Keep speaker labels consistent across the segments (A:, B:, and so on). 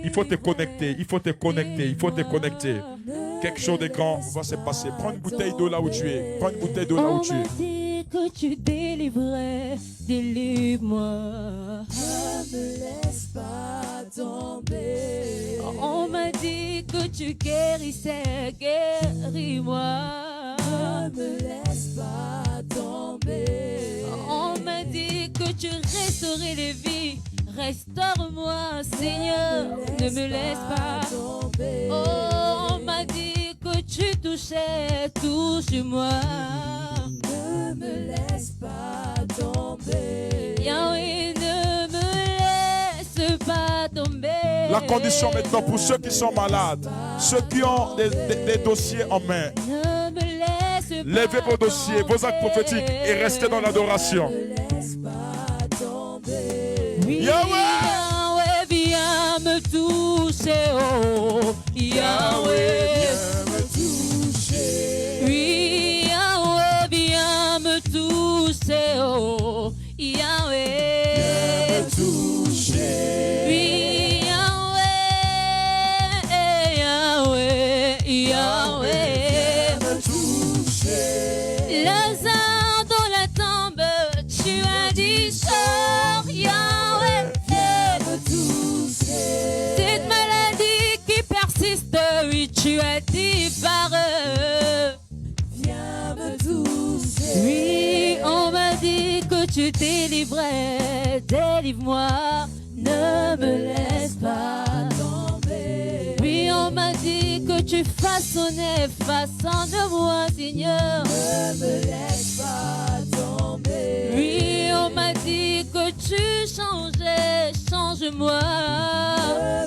A: Il faut te connecter, il faut te connecter, il faut te connecter. Quelque chose de grand va se passer. Prends une bouteille d'eau là où tu es. Prends une bouteille d'eau là où tu es.
B: On m'a dit que tu délivrais, délivre-moi.
C: Ne me laisse pas tomber.
B: On m'a dit que tu guérissais, guéris-moi.
C: Ne me laisse pas tomber.
B: On m'a dit que tu restaurais les vies. Restaure-moi, Seigneur, ne me laisse pas
C: tomber.
B: Oh, on m'a dit que tu touchais, touche-moi.
C: Ne me laisse pas tomber.
B: Yahweh, ne me laisse pas tomber.
A: La condition maintenant pour ceux qui sont malades, ceux qui ont des dossiers en main,
B: ne me laisse pas
A: levez vos dossiers, vos actes prophétiques et restez dans l'adoration.
C: Ne me laisse pas tomber.
B: Oui,
A: Yahweh!
B: Yahweh, viens me toucher, oh Yahweh.
C: Viens me toucher.
B: Oui, Yahweh, viens me toucher, oh Yahweh.
C: Viens me toucher.
B: Oui, Yahweh, Yahweh, Yahweh.
C: Viens me toucher.
B: Lazare dans la tombe, tu as dit sors, Yahweh.
C: Me toucher.
B: Cette maladie qui persiste, oui, tu as dit par eux.
C: Viens me toucher.
B: Oui, on m'a dit que tu délivrais, délivre-moi, ne me laisse pas
C: tomber.
B: Oui, on m'a dit que tu façonnais, façonne-moi, Seigneur.
C: Ne me laisse pas tomber.
B: Oui, on m'a dit que tu changeais, change-moi,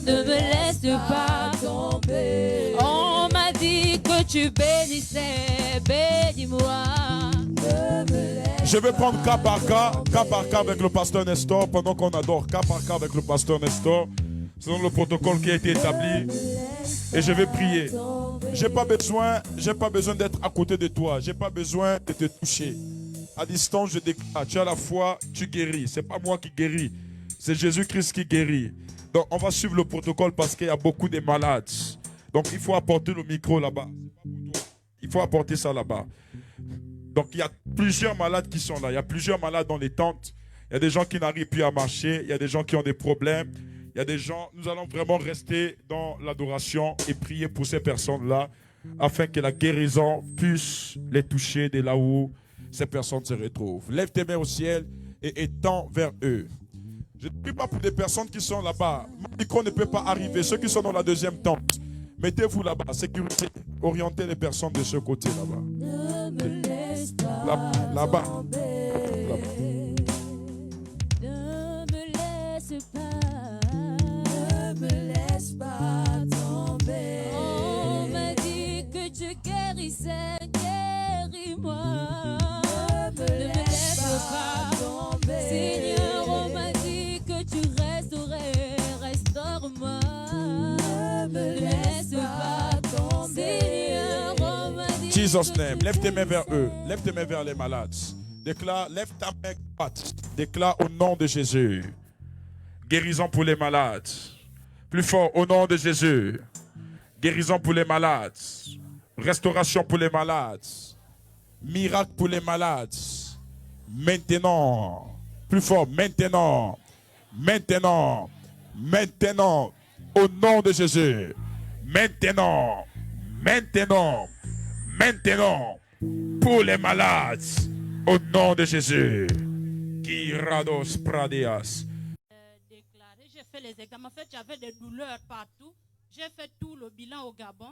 B: ne me laisse pas
C: tomber.
B: On m'a dit que tu bénissais, bénis-moi.
C: Ne me laisse
A: Je vais prendre cas par cas avec le pasteur Nestor, pendant qu'on adore, cas par cas avec le pasteur Nestor, selon le protocole qui a été établi. Et je vais prier. J'ai pas besoin d'être à côté de toi. J'ai pas besoin de te toucher. À distance, je déclare, tu as la foi, tu guéris. C'est pas moi qui guéris, c'est Jésus-Christ qui guérit. Donc on va suivre le protocole parce qu'il y a beaucoup de malades. Donc il faut apporter le micro là-bas. Il faut apporter ça là-bas. Donc il y a plusieurs malades qui sont là. Il y a plusieurs malades dans les tentes. Il y a des gens qui n'arrivent plus à marcher. Il y a des gens qui ont des problèmes. Il y a des gens, nous allons vraiment rester dans l'adoration et prier pour ces personnes-là afin que la guérison puisse les toucher de là où ces personnes se retrouvent. Lève tes mains au ciel et étends vers eux. Je ne prie pas pour des personnes qui sont là-bas. Mon micro ne peut pas arriver. Ceux qui sont dans la deuxième tente, mettez-vous là-bas. Sécurité. Orientez les personnes de ce côté là-bas.
C: Ne me laisse pas
A: Là-bas.
C: tomber.
A: Là-bas.
B: Ne me laisse pas.
C: Ne me laisse pas tomber.
B: On m'a dit que tu guérissais, guéris-moi.
C: Ne me laisse pas tomber.
B: Seigneur, on m'a dit que tu restaurais, restaure-moi.
C: Ne me laisse pas tomber.
B: Seigneur, on m'a dit
A: Jesus
B: que
A: name.
B: tu
A: Lève tes mains vers eux. Lève tes mains vers les malades. Déclare, lève ta main droite. Déclare au nom de Jésus. Guérison pour les malades. Plus fort, au nom de Jésus. Guérison pour les malades. Restauration pour les malades. Miracle pour les malades. Maintenant. Plus fort, maintenant. Maintenant. Maintenant. Au nom de Jésus. Maintenant. Maintenant. Maintenant. Pour les malades. Au nom de Jésus. Kirados Pradeas.
D: Déclaré, j'ai fait les examens. En fait, j'avais des douleurs partout. J'ai fait tout le bilan au Gabon.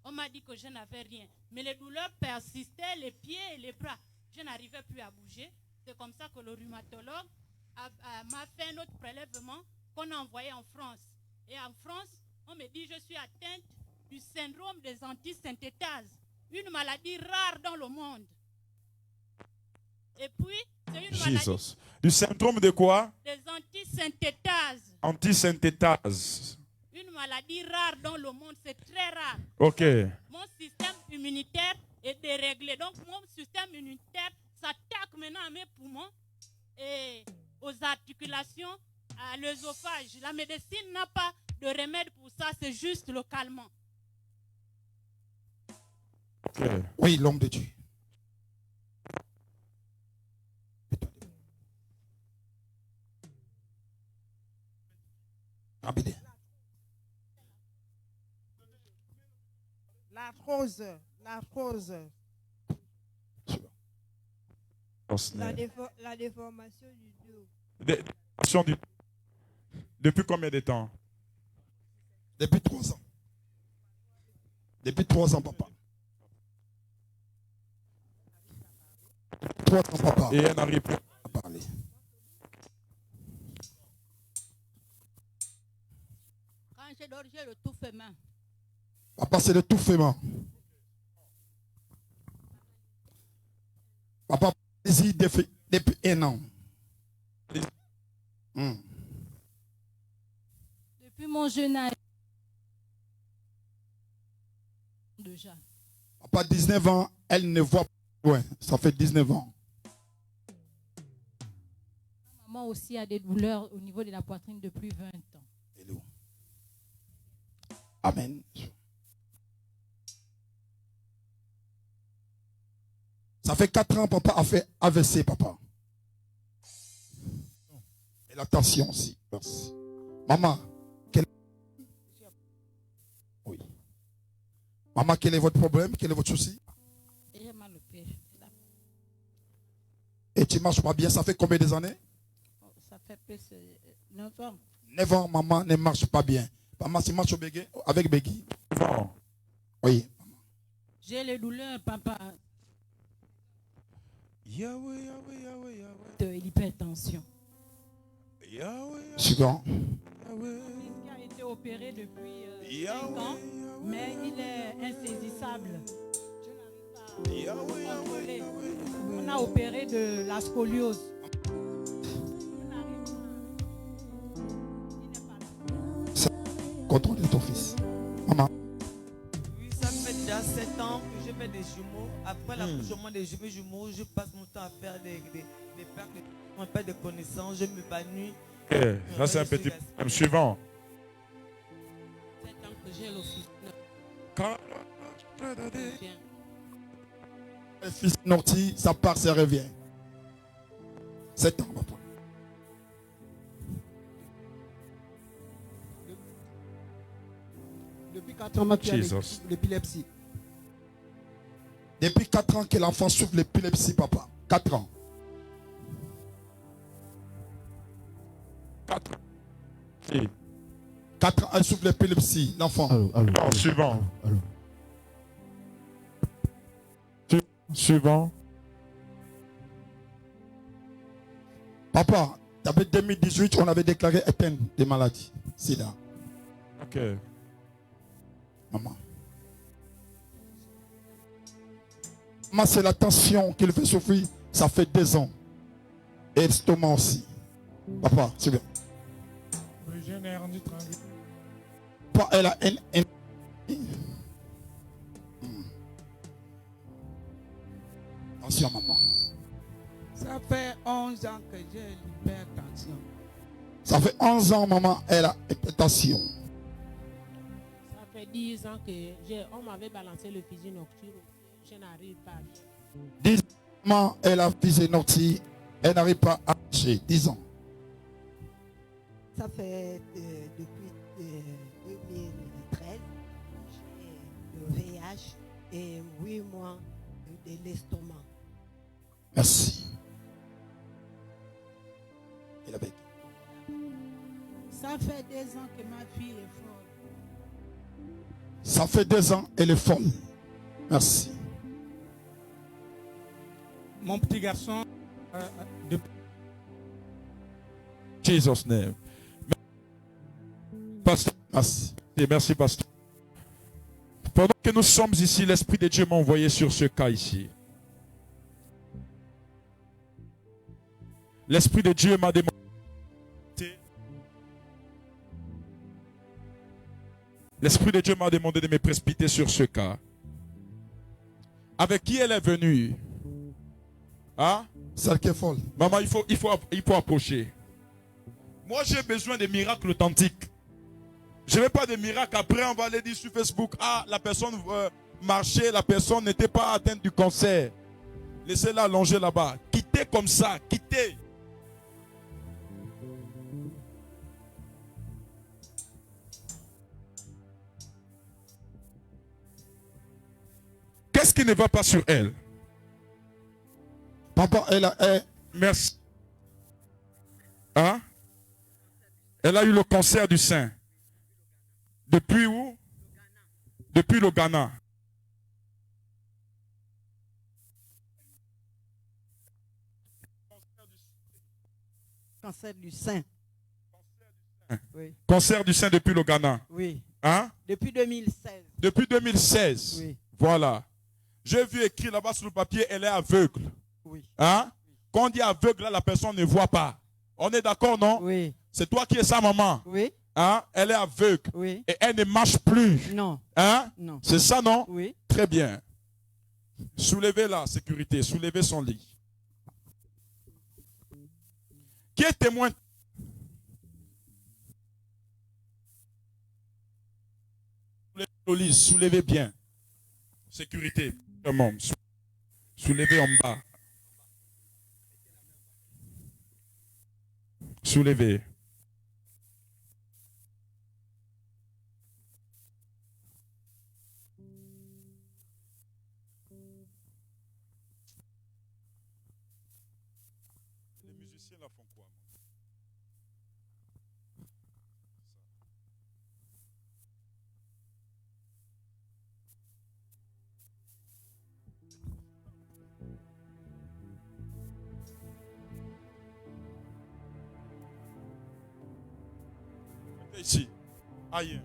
D: On m'a dit que je n'avais rien. Mais les douleurs persistaient, les pieds et les bras. Je n'arrivais plus à bouger. C'est comme ça que le rhumatologue m'a fait un autre prélèvement qu'on a envoyé en France. Et en France, on me dit que je suis atteinte du syndrome des antisynthétases. Une maladie rare dans le monde. Et puis, c'est une maladie
A: Jesus. Du syndrome de quoi?
D: des antisynthétases.
A: Antisynthètase.
D: Une maladie rare dans le monde, c'est très rare.
A: Ok.
D: Mon système immunitaire est déréglé. Donc, mon système immunitaire s'attaque maintenant à mes poumons et aux articulations, à l'œsophage. La médecine n'a pas de remède pour ça, c'est juste le calmant.
A: Ok.
E: Oui, l'homme de Dieu. Abidé.
C: L'arthrose, l'arthrose, la déformation du dos.
A: Déformation du... Depuis combien de temps?
E: Depuis 3 ans. Depuis 3 ans, papa. 3 ans, papa.
A: Et elle n'arrive plus
E: à parler.
B: Quand je dors, j'ai le tout fait main.
E: Papa, c'est le tout fait main. Papa, ici depuis 1 an.
B: Depuis mon jeune âge. Déjà.
E: Papa, 19 ans, elle ne voit pas loin. Ça fait 19 ans.
B: Maman aussi a des douleurs au niveau de la poitrine depuis 20 ans.
E: Hello. Amen. Ça fait 4 ans, papa a fait AVC, papa. Et la tension aussi. Merci. Maman, oui. Maman, quel est votre problème? Quel est votre souci?
B: J'ai mal au pied.
E: Et tu ne marches pas bien, ça fait combien d'années?
B: Ça fait plus 9 ans.
E: 9 ans, maman ne marche pas bien. Maman, tu marches avec Begui? Oui.
B: J'ai les douleurs, papa.
A: Yahweh, Yahweh, Yahweh, Yahweh.
B: De l'hypertension.
A: Yahweh,
E: Suivant.
A: Yahweh.
B: Il a été opéré depuis 5
A: Yahweh,
B: ans,
A: Yahweh.
B: mais il est insaisissable. Je n'arrive pas
A: Yahweh,
B: à contrôler.
A: Yahweh.
B: On a opéré de la scoliose.
E: Contrôle ton fils. Maman.
F: Oui, ça fait déjà 7 ans que je fais des jumeaux. Après l'accouchement des jumeaux, je passe mon temps à faire des pertes, on perd des connaissances, je m'épanouis.
A: Ok, là c'est un petit problème. Suivant.
B: 7 ans que j'ai l'office.
E: Le fils Norti, ça part, ça revient. 7 ans, papa.
G: Depuis 4 ans, tu as
A: Jesus.
G: l'épilepsie.
E: Depuis 4 ans que l'enfant souffre l'épilepsie, papa. 4 ans.
A: 4 ans. Si.
E: 4 ans, elle souffre l'épilepsie, l'enfant.
A: Non, suivant. Suivant.
E: Papa, depuis 2018, on avait déclaré éteinte des maladies. Sida.
A: Ok.
E: Maman. Maman, c'est la tension qu'il fait souffrir. Ça fait 2 ans. Et l'estomac aussi. Papa, c'est bien. Papa, elle a une... Attention, maman.
G: Ça fait 11 ans que j'ai l'hypertension.
E: Ça fait 11 ans, maman, elle a hypertension.
H: Ça fait 10 ans que on m'avait balancé le fusil nocturne. Je n'arrive pas.
E: 10 ans, elle a visé Norti. Elle n'arrive pas à marcher. 10 ans.
C: Ça fait depuis 2013, j'ai le VIH et 8 mois de l'estomac.
E: Merci. Et la bec.
G: Ça fait 2 ans que ma fille est folle.
E: Ça fait 2 ans, elle est folle. Merci.
G: Mon petit garçon,
A: Jesus name. Pasteur,
E: Merci.
A: merci, pasteur. Pendant que nous sommes ici, l'Esprit de Dieu m'a envoyé sur ce cas ici. L'Esprit de Dieu m'a demandé. L'Esprit de Dieu m'a demandé de me précipiter sur ce cas. Avec qui elle est venue? Hein?
E: Celle qui est folle.
A: Maman, il faut approcher. Moi, j'ai besoin de miracles authentiques. Je ne veux pas de miracle. Après, on va aller dire sur Facebook, ah, la personne marchait, la personne n'était pas atteinte du cancer. Laissez-la allonger là-bas. Quittez comme ça, quittez. Qu'est-ce qui ne va pas sur elle?
E: Papa,
A: Merci. Hein? Elle a eu le cancer du sein. Depuis où? Depuis le Ghana.
F: Cancer du sein. Oui.
A: Cancer du sein depuis le Ghana.
F: Oui.
A: Hein?
F: Depuis 2016.
A: Depuis 2016.
F: Oui.
A: Voilà. J'ai vu écrit là-bas sur le papier, elle est aveugle.
F: Oui.
A: Hein? Quand on dit aveugle, là, la personne ne voit pas. On est d'accord, non?
F: Oui.
A: C'est toi qui es sa maman.
F: Oui.
A: Hein? Elle est aveugle.
F: Oui.
A: Et elle ne marche plus.
F: Non.
A: Hein?
F: Non.
A: C'est ça, non?
F: Oui.
A: Très bien. Soulevez la sécurité. Soulevez son lit. Qui est témoin? Soulevez le lit. Soulevez bien. Sécurité. Soulevez en bas. Soulevez. Les musiciens là font quoi? Ici. Aïe.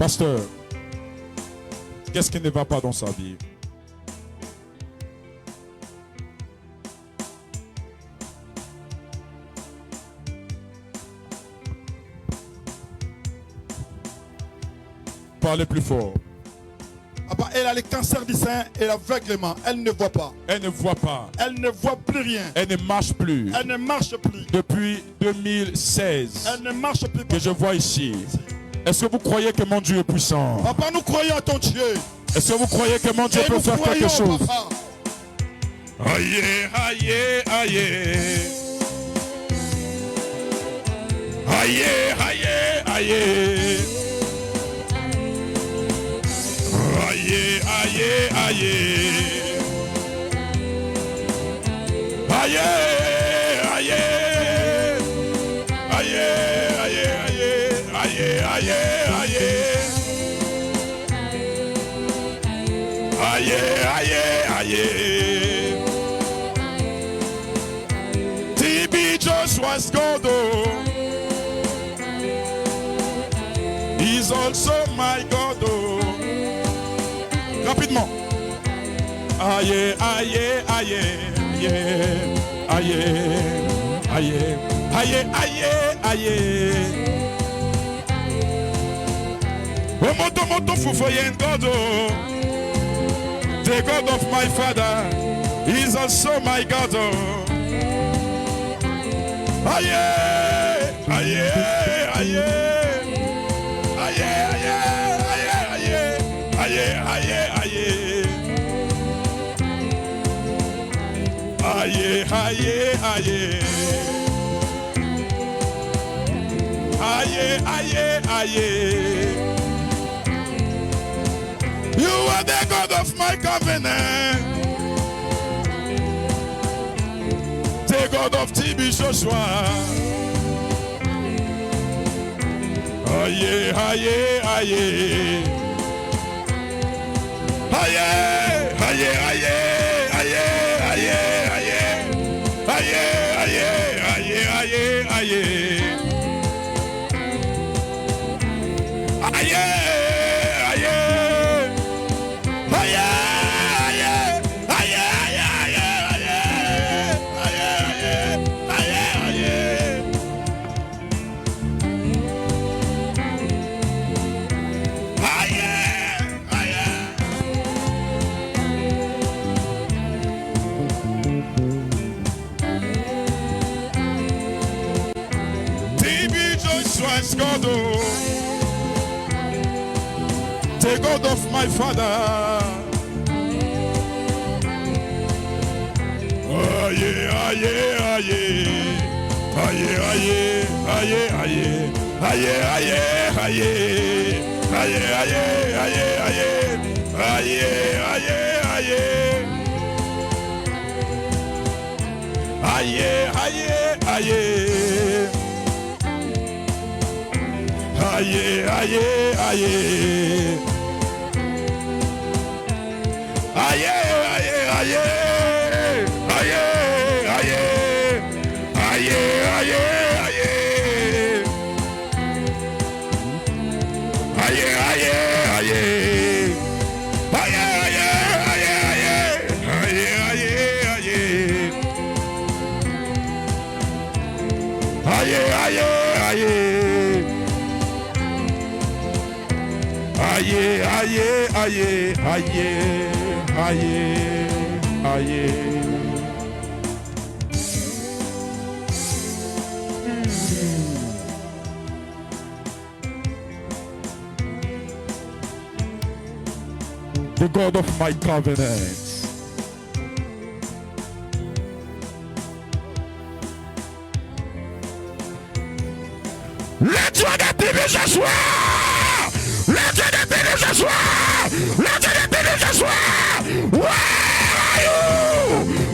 A: Pasteur, qu'est-ce qui ne va pas dans sa vie? Parlez plus fort.
E: Papa, elle a le cancer du sein et l'aveuglement. Elle ne voit pas.
A: Elle ne voit pas.
E: Elle ne voit plus rien.
A: Elle ne marche plus.
E: Elle ne marche plus.
A: Depuis 2016.
E: Elle ne marche plus.
A: Que je vois ici. Est-ce que vous croyez que mon Dieu est puissant?
E: Papa, nous croyons à ton Dieu.
A: Est-ce que vous croyez que mon Dieu peut faire quelque chose?
E: Papa.
A: Aïe, aïe, aïe. Aïe, aïe, aïe. Aïe, aïe, aïe. Aïe, aïe. Aïe, aïe, aïe. Aïe, aïe, aïe. Aïe, aïe. aye. TB Joshua's God, oh. He's also my God, oh. Rapidement. Aye, aye, aye, aye, aye, aye, aye, aye, aye. Oh, moto, moto, fufoyen God, oh. The God of my father is also my God, oh. Aye, aye, aye, aye, aye, aye, aye, aye, aye, aye. Aye, aye, aye. Aye, aye, aye. You are the God of my covenant. The God of TB Joshua. Aye, aye, aye. Aye, aye, aye, aye, aye, aye, aye, aye, aye, aye. God, oh, the God of my father. Aye, aye, aye, aye, aye, aye, aye, aye, aye, aye, aye, aye, aye, aye, aye, aye. Aye, aye, aye. Aye, aye, aye. Aye, aye. Aye, aye, aye. Aye, aye, aye. Aye, aye, aye, aye. Aye, aye, aye. Aye, aye, aye. Aye, aye, aye, aye, aye, aye. The God of my covenant. Let your name Joshua! Let your name Joshua! Let your name Joshua! Where are you?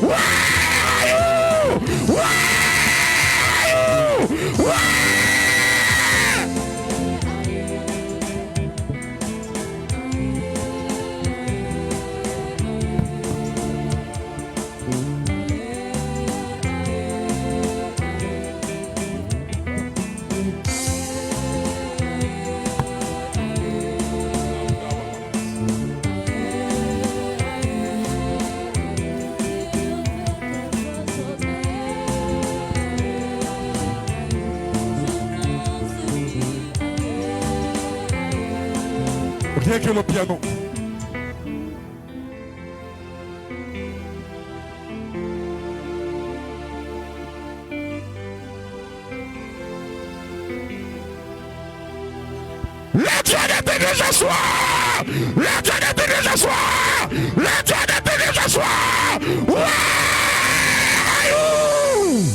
A: Where are you? Where are you? Where? Rien que le piano. Let your name be Joshua! Let your name be Joshua! Let your name be Joshua! Where are you?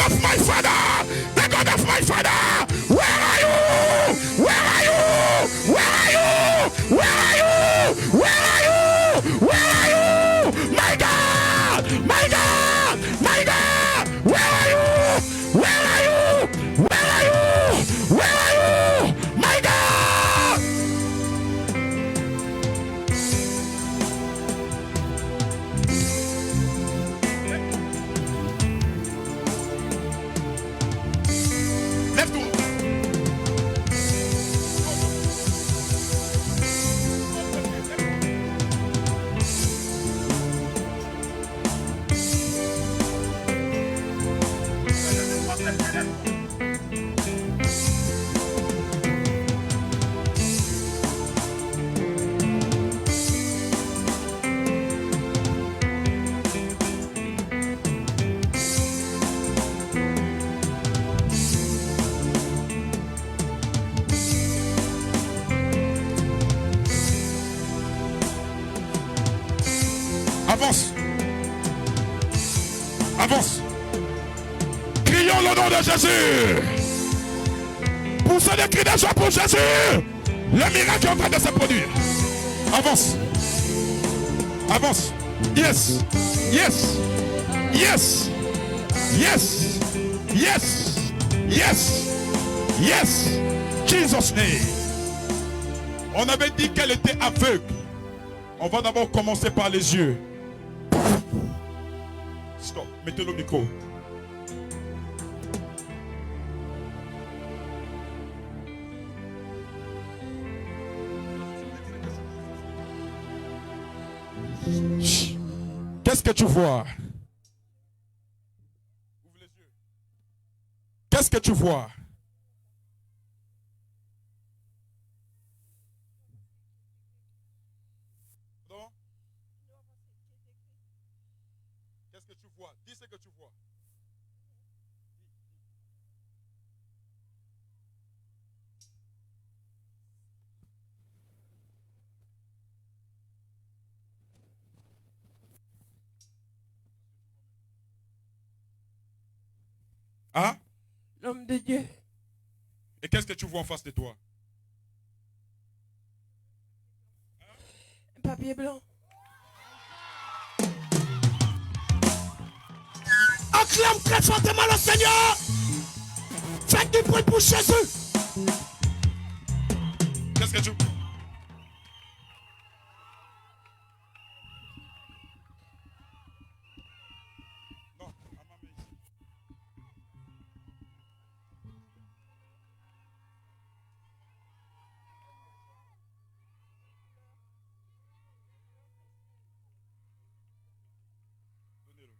A: of my father, the God of my father, where are you? Where are you? Where are you? Where are you? Where are you? Where are you? My God! My God! My God! Where are you? Where are you? Where are you? Where are you? My God! Lève-toi. Avance. Avance. Crions le nom de Jésus. Poussez des cris de joie pour Jésus. Le miracle est en train de se produire. Avance. Avance. Yes. Yes. Yes. Yes. Yes. Yes. Yes. Jesus name. On avait dit qu'elle était aveugle. On va d'abord commencer par les yeux. Stop. Mettez le micro. Qu'est-ce que tu vois? Ouvre les yeux. Qu'est-ce que tu vois? Non? Qu'est-ce que tu vois? Dis ce que tu vois. Hein?
F: L'homme de Dieu.
A: Et qu'est-ce que tu vois en face de toi?
F: Un papier blanc.
A: Acclame très fortement le Seigneur. Faites du bruit pour Jésus. Qu'est-ce que tu... Non, à ma main ici.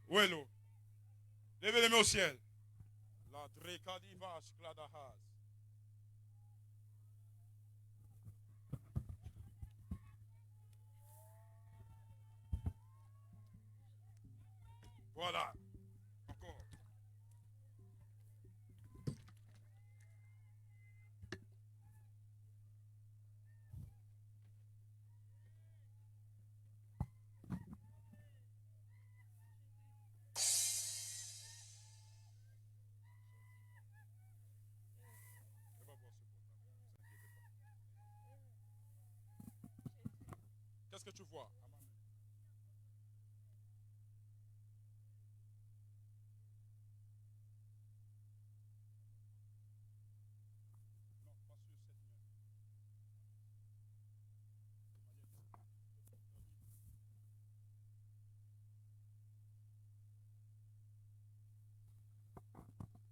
A: Où est l'eau? Levez les mains au ciel. La drekadivas kladahas. Voilà. Encore. Qu'est-ce que tu vois?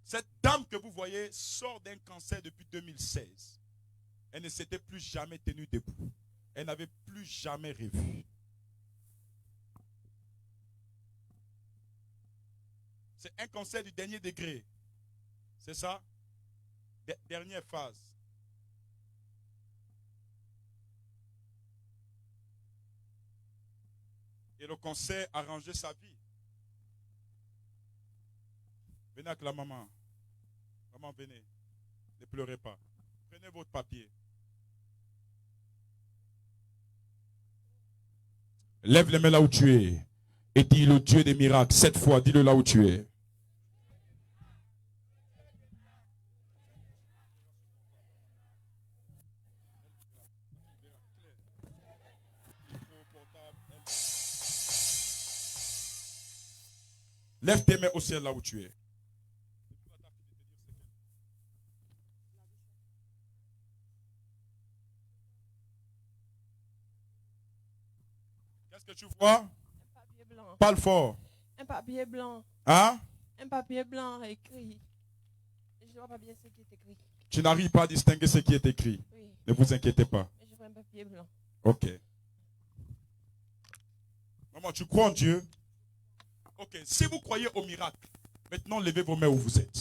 A: Cette dame que vous voyez sort d'un cancer depuis 2016. Elle ne s'était plus jamais tenue debout. Elle n'avait plus jamais revu. C'est un cancer du dernier degré. C'est ça? Dernière phase. Et le cancer a rangé sa vie. Venez avec la maman. Maman, venez. Ne pleurez pas. Prenez votre papier. Lève les mains là où tu es. Et dis le Dieu des miracles. 7 fois, dis-le là où tu es. Lève tes mains au ciel là où tu es. Qu'est-ce que tu vois?
I: Un papier blanc.
A: Parle fort.
I: Un papier blanc.
A: Hein?
I: Un papier blanc écrit. Je ne vois pas bien ce qui est écrit.
A: Tu n'arrives pas à distinguer ce qui est écrit.
I: Oui.
A: Ne vous inquiétez pas.
I: Mais je vois un papier blanc.
A: Ok. Maman, tu crois en Dieu? Ok. Si vous croyez au miracle, maintenant levez vos mains où vous êtes.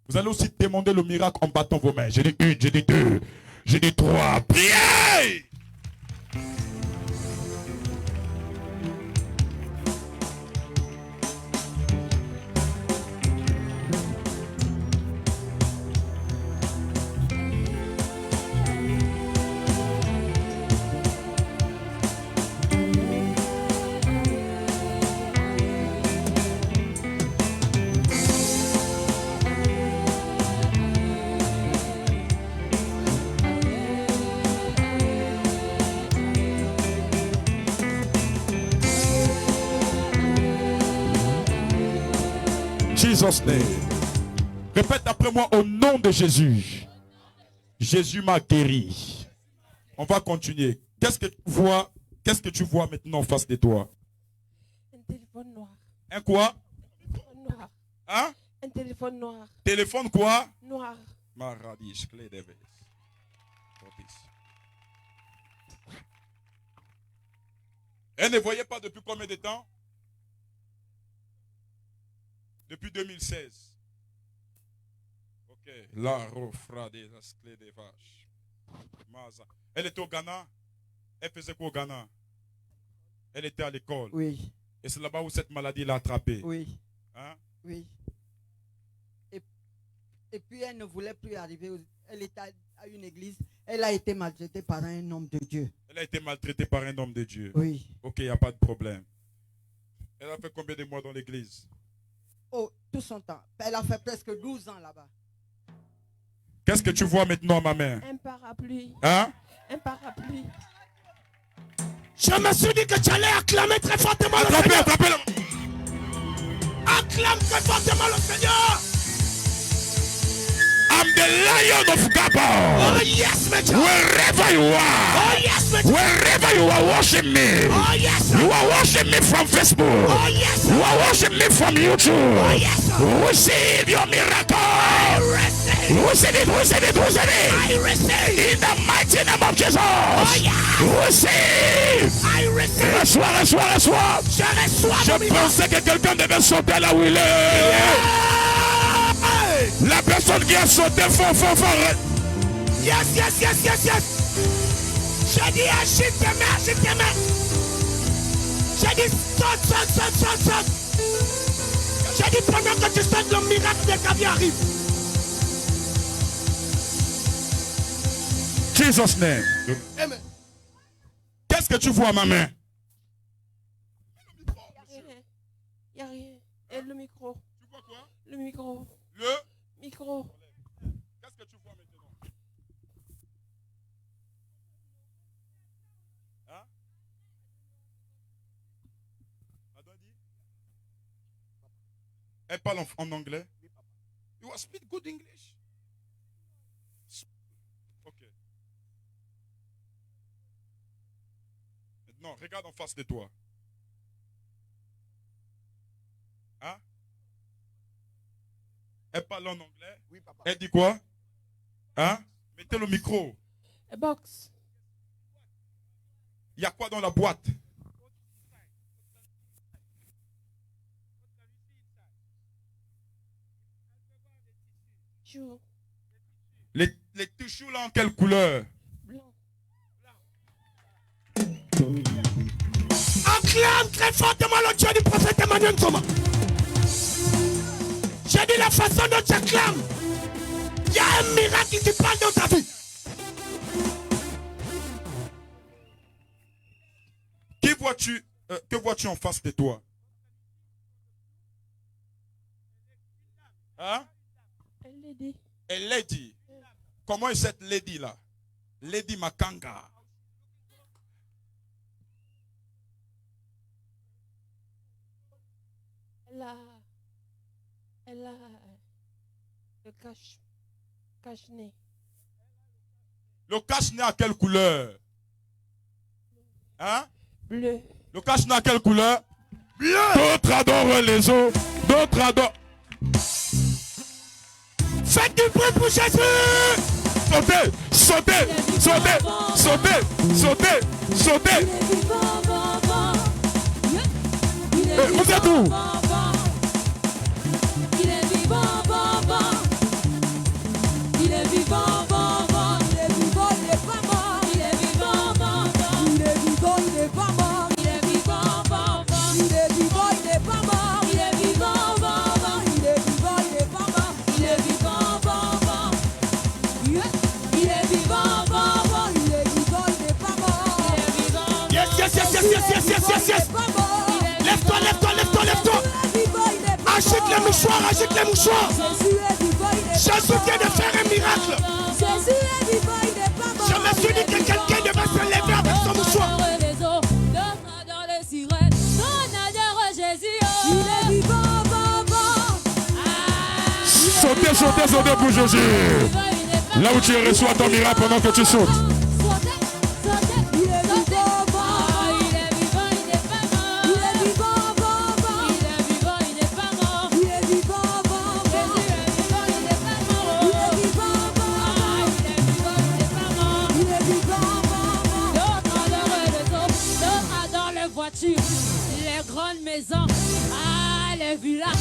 A: Vous allez aussi demander le miracle en battant vos mains. J'ai dit une, j'ai dit deux, j'ai dit trois. Priez! Jesus name. Répète après moi au nom de Jésus. Jésus m'a guéri. On va continuer. Qu'est-ce que tu vois maintenant en face de toi?
I: Un téléphone noir.
A: Un quoi?
I: Un téléphone noir.
A: Hein?
I: Un téléphone noir.
A: Téléphone quoi?
I: Noir.
A: Maradish, clé de veste. Elle ne voyait pas depuis combien de temps? Depuis 2016. Ok. La rofra des clés des vaches. Maza. Elle était au Ghana. Elle faisait quoi au Ghana? Elle était à l'école.
J: Oui.
A: Et c'est là-bas où cette maladie l'a attrapée.
J: Oui.
A: Hein?
J: Oui. Et puis elle ne voulait plus arriver. Elle était à une église. Elle a été maltraitée par un homme de Dieu.
A: Elle a été maltraitée par un homme de Dieu.
J: Oui.
A: Ok, il n'y a pas de problème. Elle a fait combien de mois dans l'église?
J: Oh, tout son temps. Elle a fait presque 12 ans là-bas.
A: Qu'est-ce que tu vois maintenant, ma mère?
I: Un parapluie.
A: Hein?
I: Un parapluie.
K: Je me suis dit que tu allais acclamer très fortement le
A: Attrapez,
K: Seigneur.
A: attrapez-le.
K: Acclame très fortement le Seigneur.
A: I'm the Lion of Gabon.
K: Oh yes, my child.
A: Wherever you are.
K: Oh yes, my child.
A: Wherever you are watching me.
K: Oh yes.
A: You are watching me from Facebook.
K: Oh yes.
A: You are watching me from YouTube.
K: Oh yes.
A: Receive your miracle.
K: I receive.
A: Receive it, receive it, receive it.
K: I receive.
A: In the mighty name of Jesus.
K: Oh yes.
A: Receive.
K: I receive.
A: Reçois, reçois, reçois.
K: Je reçois.
A: Je pensais que quelqu'un devait sauter là où il est. La personne qui a sauté fort.
K: Yes, yes, yes, yes, yes. J'ai dit agite tes mains, agite tes mains. J'ai dit saute. J'ai dit pendant que tu sautes, le miracle de ta vie arrive.
A: Jesus name.
K: Amen.
A: Qu'est-ce que tu vois, ma main?
I: Il n'y a rien. Et le micro.
A: Tu vois quoi?
I: Le micro.
A: Le
I: micro.
A: Qu'est-ce que tu vois maintenant? Hein? Elle parle en anglais? You speak good English? Ok. Maintenant, regarde en face de toi. Hein? Elle parle en anglais.
K: Oui, papa.
A: Elle dit quoi? Hein? Mettez le micro.
I: A box.
A: Il y a quoi dans la boîte?
I: Chou.
A: Les tissus là en quelle couleur?
I: Blanc.
K: Acclame très fortement le Dieu du prophète Emmanuel Thomas. J'ai dit la façon dont tu acclames. Il y a un miracle qui parle dans ta vie.
A: Que vois-tu en face de toi? Hein?
I: Elle l'a dit.
A: Elle l'a dit. Comment est cette lady là? Lady Makanga.
I: Elle a le cache-nez.
A: Le cache-nez à quelle couleur? Hein?
I: Bleu.
A: Le cache-nez à quelle couleur? Bleu. D'autres adorent les eaux. D'autres adorent.
K: Faites du bruit pour Jésus.
A: Sautez, sautez, sautez, sautez, sautez, sautez. Vous êtes où?
C: Il est vivant, il est vivant, il est vivant, il n'est pas mort. Il est vivant, il est vivant, il n'est pas mort. Il est vivant, il est vivant, il n'est pas mort. Il est vivant, il est vivant, il n'est pas mort. Il est vivant, il est vivant, il est vivant, il n'est pas mort. Il est vivant.
K: Yes. Lève-toi. Agite les mouchoirs. Jésus vient de faire un miracle. Je me suis dit que quelqu'un devait se lever avec son mouchoir.
A: Sautez pour Jésus. Là où tu reçois ton miracle pendant que tu sautes.
B: Les grandes maisons, les villas,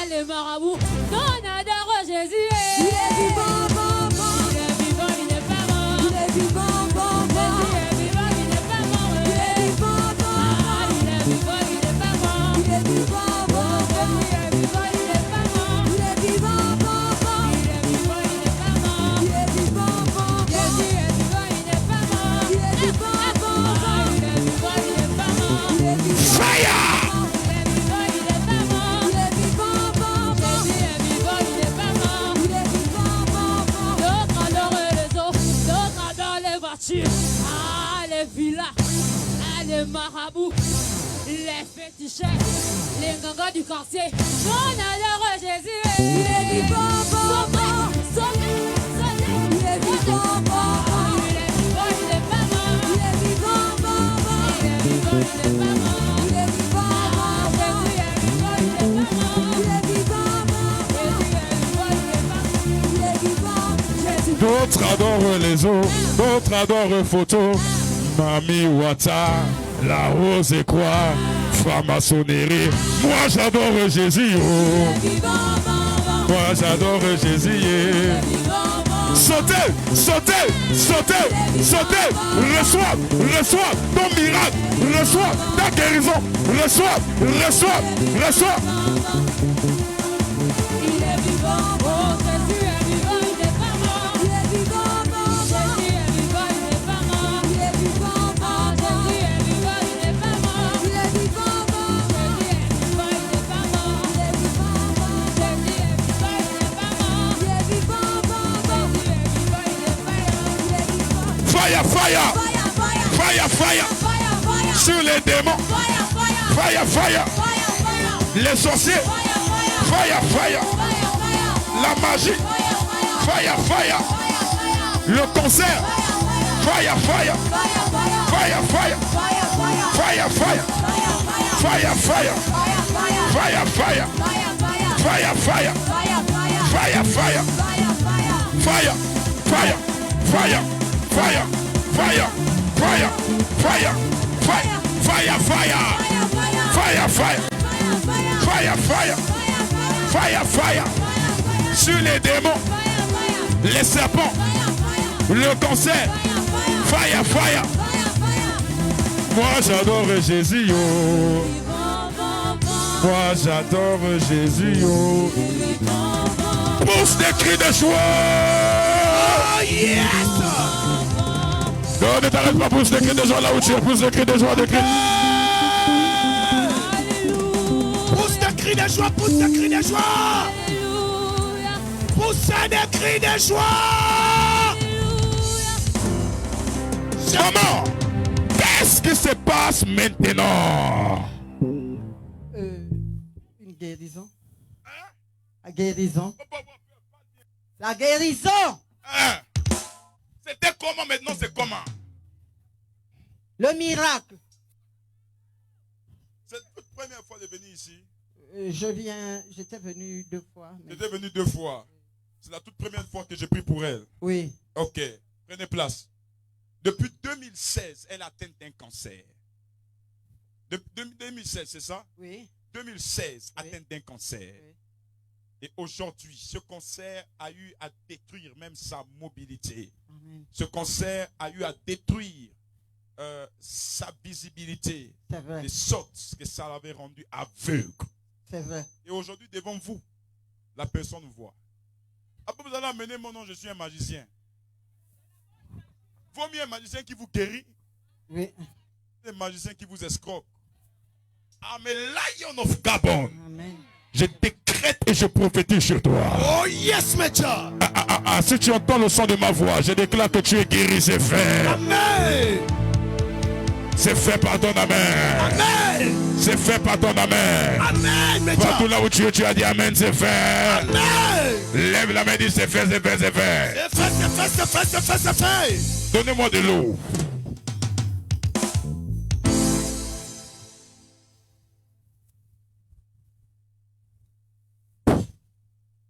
B: les marabouts, on adore Jésus. Il est vivant, il est vivant, il n'est pas mort. Il est vivant, Jésus est vivant, il n'est pas mort. Il est vivant, il est vivant, il n'est pas mort. Il est vivant, Jésus est vivant, il n'est pas mort. Il est vivant, il est vivant, il n'est pas mort. Il est vivant, Jésus est vivant, il n'est pas mort. Il est vivant, il est vivant, il n'est pas mort.
K: Fire!
B: Les villas, les marabouts, les féticheurs, les gangas du quartier, on adore Jésus. Il est vivant, il est vivant, il est vivant, il n'est pas mort. Il est vivant, il est vivant, il n'est pas mort. Il est vivant, Jésus est vivant, il n'est pas mort. Il est vivant, Jésus est vivant, il n'est pas mort. Il est vivant, Jésus.
A: D'autres adorent les eaux, d'autres adorent photo. Mami Wata, la rose et quoi, franc-maçonnerie. Moi j'adore Jésus. Moi j'adore Jésus. Sautez, reçois ton miracle, reçois ta guérison, reçois.
C: Il est vivant, Jésus est vivant, il n'est pas mort. Il est vivant, Jésus est vivant, il n'est pas mort. Il est vivant, Jésus est vivant, il n'est pas mort. Il est vivant, Jésus est vivant, il n'est pas mort. Il est vivant, Jésus est vivant, il n'est pas mort. Il est vivant, Jésus est vivant, il n'est pas mort.
K: Fire! Sur les démons. Fire! Les sorciers. Fire! La magie. Fire! Le concert. Fire! Fire! Sur les démons, les serpents, le cancer. Fire!
A: Moi j'adore Jésus. Moi j'adore Jésus.
K: Pousse des cris de joie. Oh yes!
A: Non, ne t'arrête pas, pousse des cris de joie là où tu es. Pousse des cris de joie, des cris.
K: Pousse des cris de joie. Poussez des cris de joie.
A: Maman, qu'est-ce qui se passe maintenant?
J: Une guérison. La guérison. La guérison.
A: Hein? C'était comment, maintenant c'est comment?
J: Le miracle.
A: C'est la première fois de venir ici?
J: J'étais venu 2 fois.
A: J'étais venu 2 fois. C'est la toute première fois que je prie pour elle.
J: Oui.
A: Ok, prenez place. Depuis 2016, elle atteint un cancer. Depuis 2016, c'est ça?
J: Oui.
A: 2016,
J: Oui.
A: atteinte d'un cancer.
J: Oui.
A: Et aujourd'hui, ce cancer a eu à détruire même sa mobilité.
J: Amen.
A: Ce cancer a eu à détruire sa visibilité.
J: C'est vrai.
A: De sorte que ça l'avait rendu aveugle.
J: C'est vrai.
A: Et aujourd'hui, devant vous, la personne voit. Après, vous allez amener mon nom, je suis un magicien. Vaut mieux un magicien qui vous guérit.
J: Oui.
A: Un magicien qui vous escroque. I'm a lion of Gabon.
J: Amen.
A: Je décrète et je prophétise sur toi.
K: Oh yes, Major.
A: Si tu entends le son de ma voix, je déclare que tu es guéri, c'est fait.
K: Amen.
A: C'est fait par ton amen.
K: Amen.
A: C'est fait par ton amen.
K: Amen, Major.
A: Partout là où tu es, tu as dit amen, c'est fait.
K: Amen.
A: Lève la main, dis c'est fait, c'est fait, c'est fait.
K: C'est fait, c'est fait, c'est fait, c'est fait, c'est fait.
A: Donnez-moi de l'eau.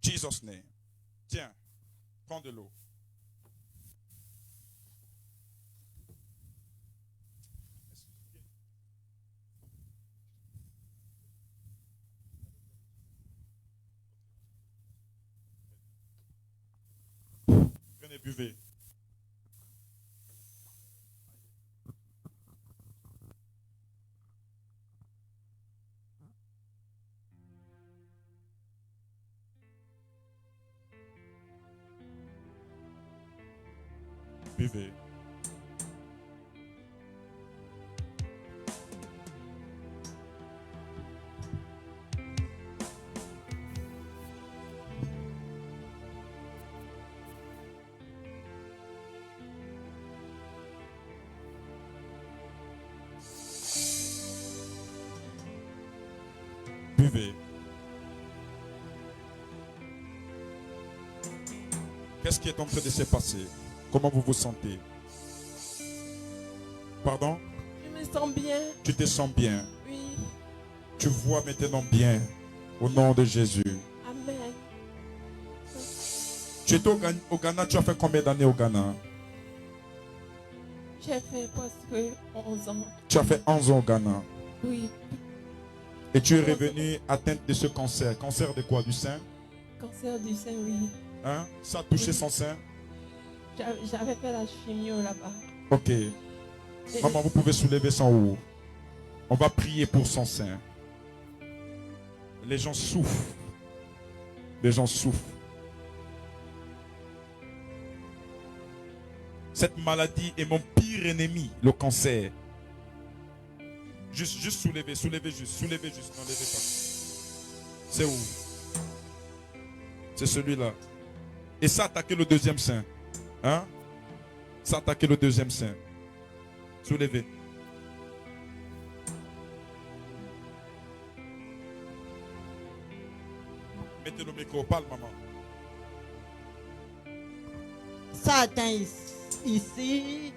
A: Jesus name. Tiens, prends de l'eau. Prenez, buvez. Buvez. Buvez. Qu'est-ce qui est en train de se passer? Comment vous vous sentez? Pardon?
I: Je me sens bien.
A: Tu te sens bien.
I: Oui.
A: Tu vois maintenant bien. Au nom de Jésus.
I: Amen.
A: Tu étais au Ghana, tu as fait combien d'années au Ghana?
I: J'ai fait presque 11 ans.
A: Tu as fait 11 ans au Ghana.
I: Oui.
A: Et tu es revenu atteinte de ce cancer. Cancer de quoi? Du sein?
I: Cancer du sein, oui.
A: Hein? Ça a touché son sein?
I: J'avais fait la chimio là-bas.
A: Ok. Maman, vous pouvez soulever son haut. On va prier pour son sein. Les gens souffrent. Les gens souffrent. Cette maladie est mon pire ennemi, le cancer. Juste soulevez juste. N'enlevez pas. C'est où? C'est celui-là. Et ça attaquer le deuxième sein. Hein? Ça attaquer le deuxième sein. Soulevez. Mettez le micro, parle maman.
J: Ça atteint ici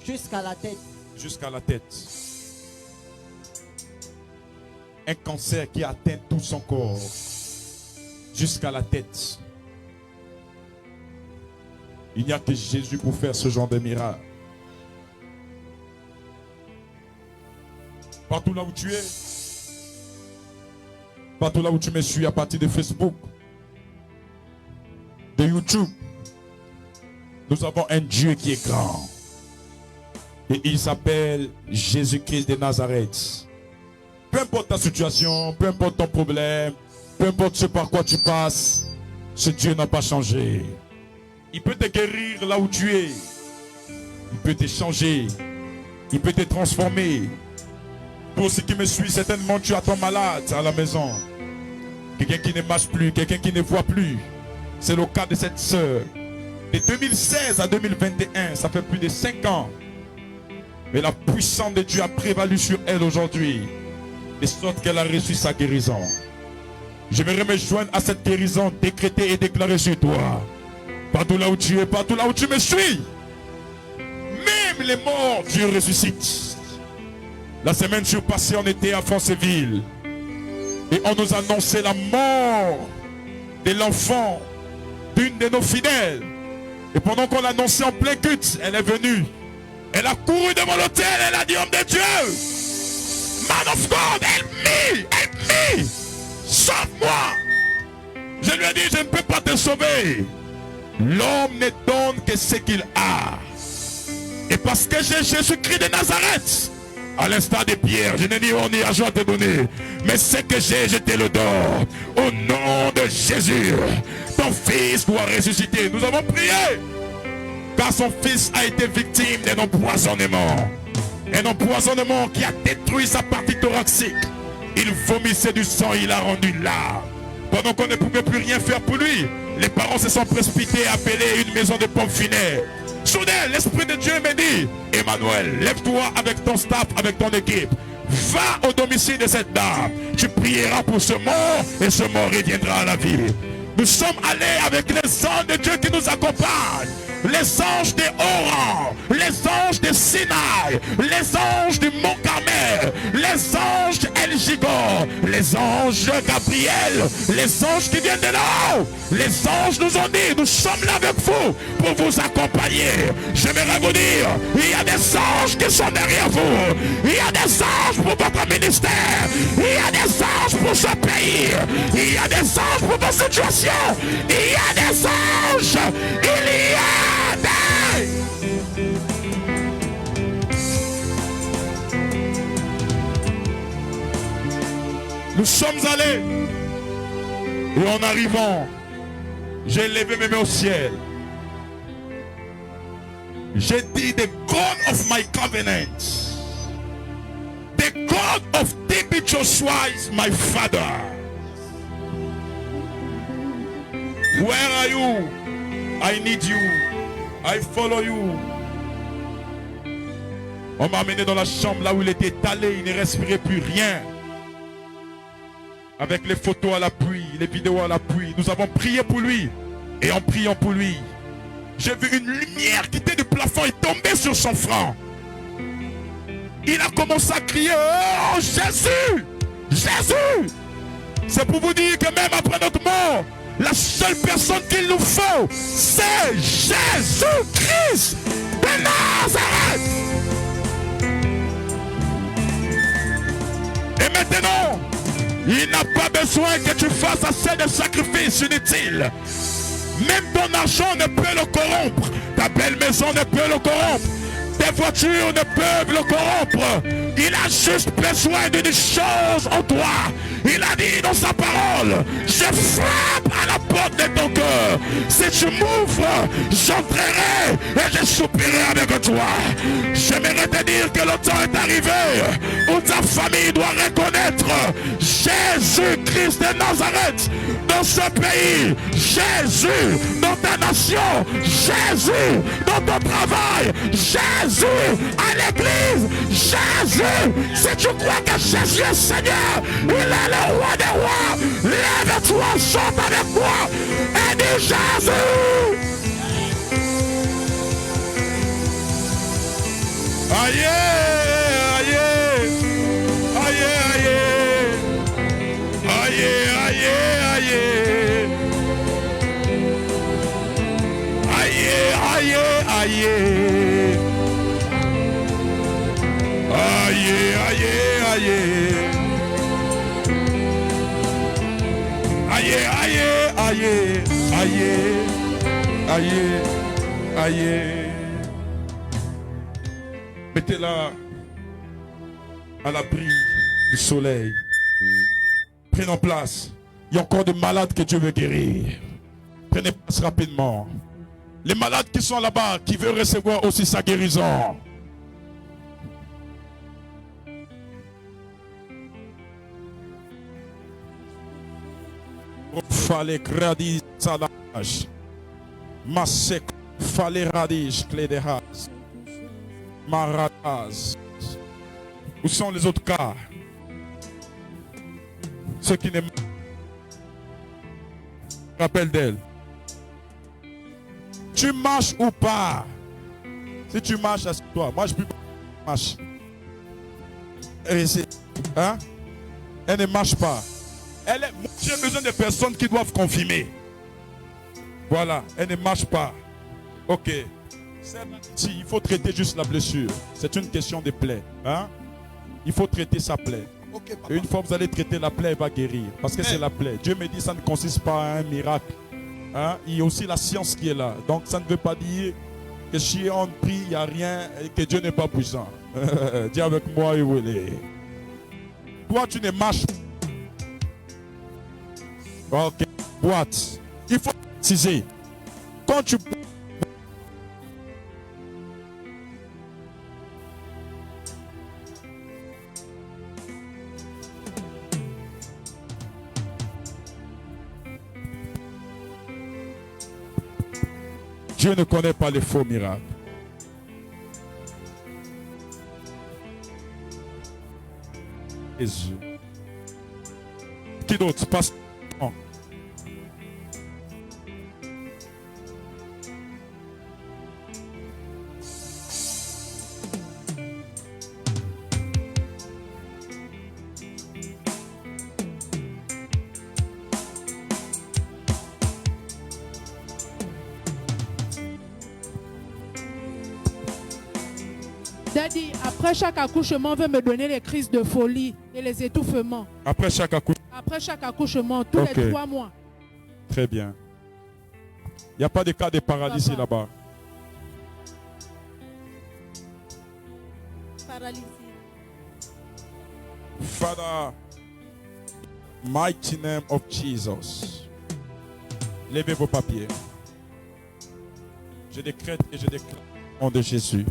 J: jusqu'à la tête.
A: Jusqu'à la tête. Un cancer qui atteint tout son corps. Jusqu'à la tête. Il n'y a que Jésus pour faire ce genre de miracle. Partout là où tu es. Partout là où tu me suis à partir de Facebook. De YouTube. Nous avons un Dieu qui est grand. Et il s'appelle Jésus-Christ de Nazareth. Peu importe ta situation, peu importe ton problème, peu importe ce par quoi tu passes, ce Dieu n'a pas changé. Il peut te guérir là où tu es. Il peut te changer. Il peut te transformer. Pour ceux qui me suivent, certainement tu attends malade à la maison. Quelqu'un qui ne marche plus, quelqu'un qui ne voit plus. C'est le cas de cette sœur. De 2016 à 2021, ça fait plus de 5 ans. Mais la puissance de Dieu a prévalu sur elle aujourd'hui. De sorte qu'elle a reçu sa guérison. J'aimerais me joindre à cette guérison décrétée et déclarée sur toi. Partout là où tu es, partout là où tu me suis. Même les morts, Dieu ressuscite. La semaine surpassée, on était à Franceville. Et on nous annonçait la mort de l'enfant d'une de nos fidèles. Et pendant qu'on l'annonçait en plein culte, elle est venue. Elle a couru devant l'autel, elle a dit, homme de Dieu, man of God, help me, sauve-moi. Je lui ai dit, je ne peux pas te sauver. L'homme ne donne que ce qu'il a. Et parce que j'ai Jésus-Christ de Nazareth, à l'instar de Pierre, je n'ai ni or ni argent à te donner, mais ce que j'ai, je te le donne. Au nom de Jésus, ton fils doit ressusciter. Nous avons prié, car son fils a été victime d'un empoisonnement. Un empoisonnement qui a détruit sa partie thoracique. Il vomissait du sang, il a rendu là. Pendant qu'on ne pouvait plus rien faire pour lui, les parents se sont précipités à appeler une maison de pompes funèbres. Soudain, l'Esprit de Dieu me dit, Emmanuel, lève-toi avec ton staff, avec ton équipe. Va au domicile de cette dame. Tu prieras pour ce mort et ce mort reviendra à la vie. Nous sommes allés avec les anges de Dieu qui nous accompagnent. Les anges des Oran, les anges de Sinaï, les anges du Mont Carmel, les anges El Gigor, les anges Gabriel, les anges qui viennent de là-haut. Les anges nous ont dit, nous sommes là avec vous pour vous accompagner. J'aimerais vous dire, il y a des anges qui sont derrière vous. Il y a des anges pour votre ministère. Il y a des anges pour ce pays. Il y a des anges pour votre situation. Il y a des anges. Il y a des... Nous sommes allés. Et en arrivant, j'ai levé mes mains au ciel. J'ai dit, the God of my covenant, the God of David Joshua is my father. Where are you? I need you. I follow you. On m'a amené dans la chambre là où il était allé, il ne respirait plus rien. Avec les photos à l'appui, les vidéos à l'appui, nous avons prié pour lui. Et en priant pour lui, j'ai vu une lumière quitter du plafond et tomber sur son front. Il a commencé à crier, oh Jésus, Jésus. C'est pour vous dire que même après notre mort, la seule personne qu'il nous faut, c'est Jésus-Christ de Nazareth. Et maintenant, il n'a pas besoin que tu fasses assez de sacrifices inutiles. Même ton argent ne peut le corrompre. Ta belle maison ne peut le corrompre. Tes voitures ne peuvent le corrompre. Il a juste besoin d'une chose en toi. Il a dit dans sa parole, je frappe à la porte de ton cœur. Si tu m'ouvres, j'entrerai et je soupirerai avec toi. J'aimerais te dire que le temps est arrivé où ta famille doit reconnaître Jésus-Christ de Nazareth dans ce pays. Jésus dans ta nation. Jésus dans ton travail. Jésus à l'église. Jésus, si tu crois que Jésus est Seigneur, il est le roi des rois. Lève-toi, chante avec moi et dis Jésus. Aïe, aïe, aïe, aïe, aïe, aïe, aïe, aïe, aïe, aïe, aïe, aïe, aïe, aïe. Mettez-la à l'abri du soleil. Prenons place. Il y a encore des malades que Dieu veut guérir. Prenez place rapidement. Les malades qui sont là-bas, qui veulent recevoir aussi sa guérison. Fallait gradis salage. Masek fallait radish clé de has. Maratas. Où sont les autres cas? Ceux qui ne Rappelle d'elle. Tu marches ou pas? Si tu marches, assieds-toi. Moi, je peux pas marcher. Hein? Elle ne marche pas. J'ai besoin de personnes qui doivent confirmer. Voilà, elle ne marche pas. Ok. Il faut traiter juste la blessure. C'est une question de plaie. Hein? Il faut traiter sa plaie.
E: Okay,
A: et une fois que vous allez traiter la plaie, elle va guérir. Parce que c'est la plaie. Dieu me dit que ça ne consiste pas à un miracle. Hein? Il y a aussi la science qui est là. Donc ça ne veut pas dire que si on prie, il n'y a rien et que Dieu n'est pas puissant. Dis avec moi, toi, tu ne marches pas. Ok. Boîte. Il faut préciser. Quand tu... Dieu ne connaît pas les faux miracles. Jésus. Qui d'autre? Passe.
H: Daddy, après chaque accouchement, on veut me donner les crises de folie et les étouffements.
A: Après chaque accouchement?
H: Après chaque accouchement, tous les 3 mois.
A: Très bien. Il n'y a pas de cas de paralysie là-bas.
H: Paralysie.
A: Father, mighty name of Jesus. Levez vos papiers. Je décrète et je déclare au nom de Jésus.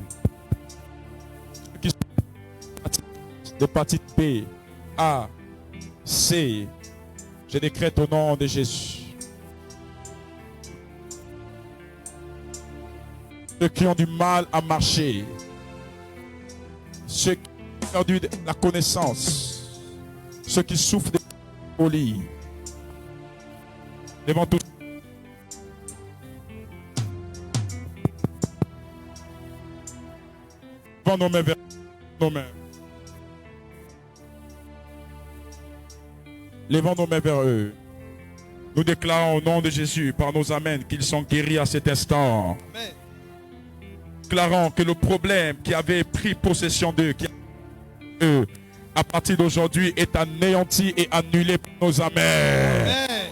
A: D'hépatite B, A, C, je décrète au nom de Jésus. Ceux qui ont du mal à marcher, ceux qui ont perdu la connaissance, ceux qui souffrent de folie, devant tout. Devant nos mains vers nos mains. Levons nos mains vers eux. Nous déclarons au nom de Jésus, par nos amens, qu'ils sont guéris à cet instant.
E: Amen.
A: Déclarons que le problème qui avait pris possession d'eux, à partir d'aujourd'hui, est anéanti et annulé par nos amens.
E: Amen.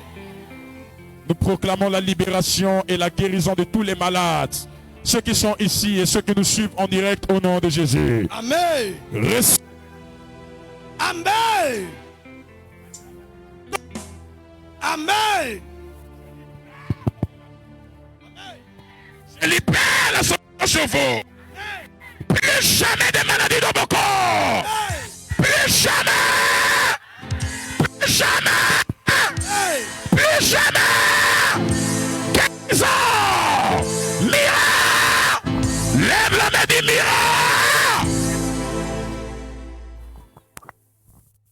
A: Nous proclamons la libération et la guérison de tous les malades. Ceux qui sont ici et ceux qui nous suivent en direct au nom de Jésus.
E: Amen. Amen. Amen.
K: Je libère la sauce sur vous. Plus jamais de maladies dans vos corps. Plus jamais. Plus jamais. Plus jamais. Guérison. Miracle. Lève la main du miracle.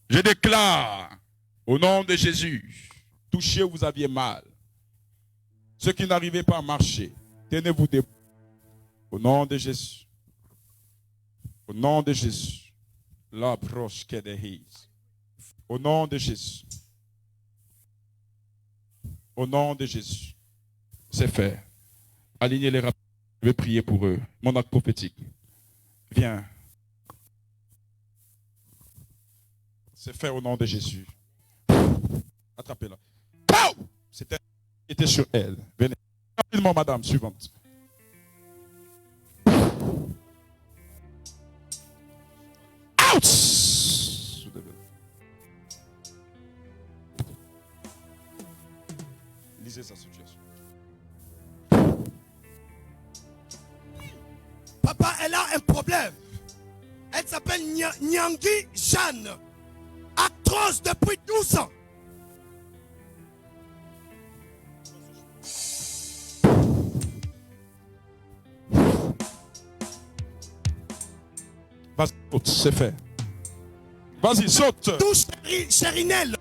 A: Je déclare au nom de Jésus. Touchez où vous aviez mal. Ceux qui n'arrivaient pas à marcher, tenez-vous debout. Au nom de Jésus. Au nom de Jésus. L'approche que des. Au nom de Jésus. Au nom de Jésus. C'est fait. Alignez les rapports. Je vais prier pour eux. Mon acte prophétique. Viens. C'est fait au nom de Jésus. Attrapez-la. C'était était sur elle. Venez. Rapidement, madame, suivante. Out! Lisez sa situation.
E: Papa, elle a un problème. Elle s'appelle Nyangi Jeanne. Atroce depuis 12 ans.
A: Vas-y, saute, c'est fait. Vas-y, saute.
E: Touche Chérinelle.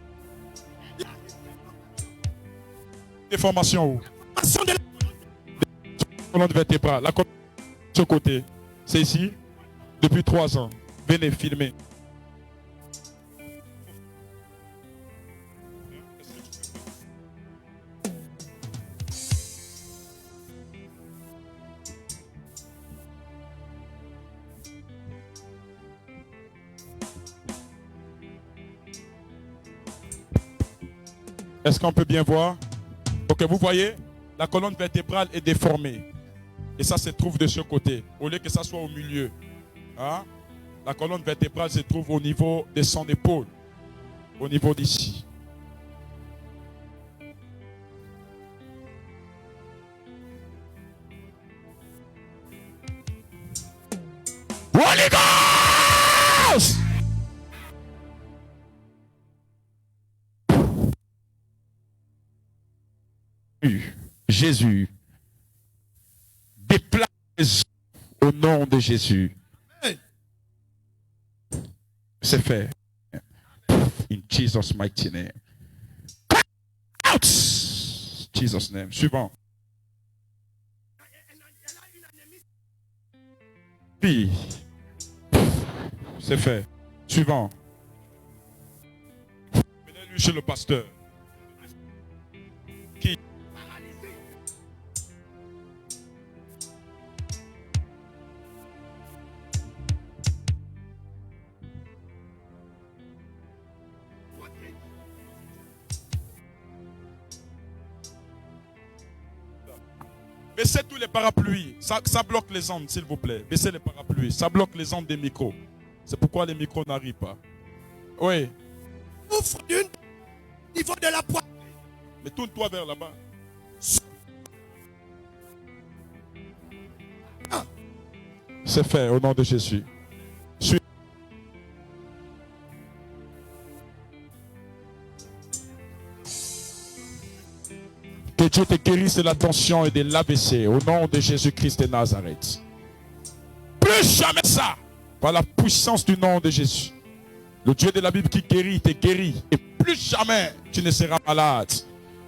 A: C'est déformation où?
K: Déformation de la
A: colonne vertébrale. La colonne de ce côté. C'est ici. Depuis 3 ans. Venez filmer. Est-ce qu'on peut bien voir? Ok, vous voyez, la colonne vertébrale est déformée. Et ça se trouve de ce côté, au lieu que ça soit au milieu. Hein? La colonne vertébrale se trouve au niveau de son épaule, au niveau d'ici. Holy Ghost! Jésus déplace au nom de Jésus. C'est fait. In Jesus' mighty name. Out! Jesus' name. Suivant. Puis, c'est fait. Suivant. Venez-lui chez le pasteur. Qui? Baissez tous les parapluies. Ça bloque les ondes, s'il vous plaît. Baissez les parapluies. Ça bloque les ondes des micros. C'est pourquoi les micros n'arrivent pas. Oui.
K: Souffre d'une niveau de la poitrine.
A: Mais tourne-toi vers là-bas. C'est fait au nom de Jésus. Que Dieu te guérisse de la tension et de l'AVC au nom de Jésus-Christ de Nazareth. Plus jamais ça. Par la puissance du nom de Jésus. Le Dieu de la Bible qui guérit, te guérit. Et plus jamais tu ne seras malade.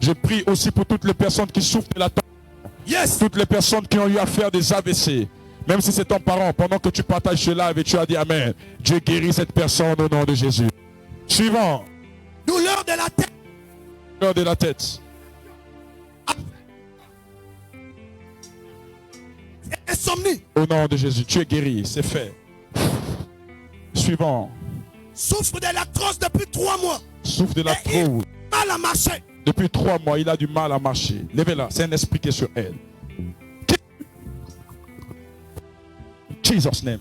A: Je prie aussi pour toutes les personnes qui souffrent de la tension.
K: Yes.
A: Toutes les personnes qui ont eu à faire des AVC. Même si c'est ton parent, pendant que tu partages cela et tu as dit Amen. Dieu guérit cette personne au nom de Jésus. Suivant.
K: Douleur de la tête.
A: Douleur de la tête.
K: Insomnie.
A: Au nom de Jésus, tu es guéri, c'est fait. Suivant.
K: Souffre de l'arthrose depuis 3 mois.
A: Souffre de l'arthrose.
K: Mal à marcher.
A: Depuis 3 mois, il a du mal à marcher. Levez-la, c'est un esprit qui est sur elle. Jesus name.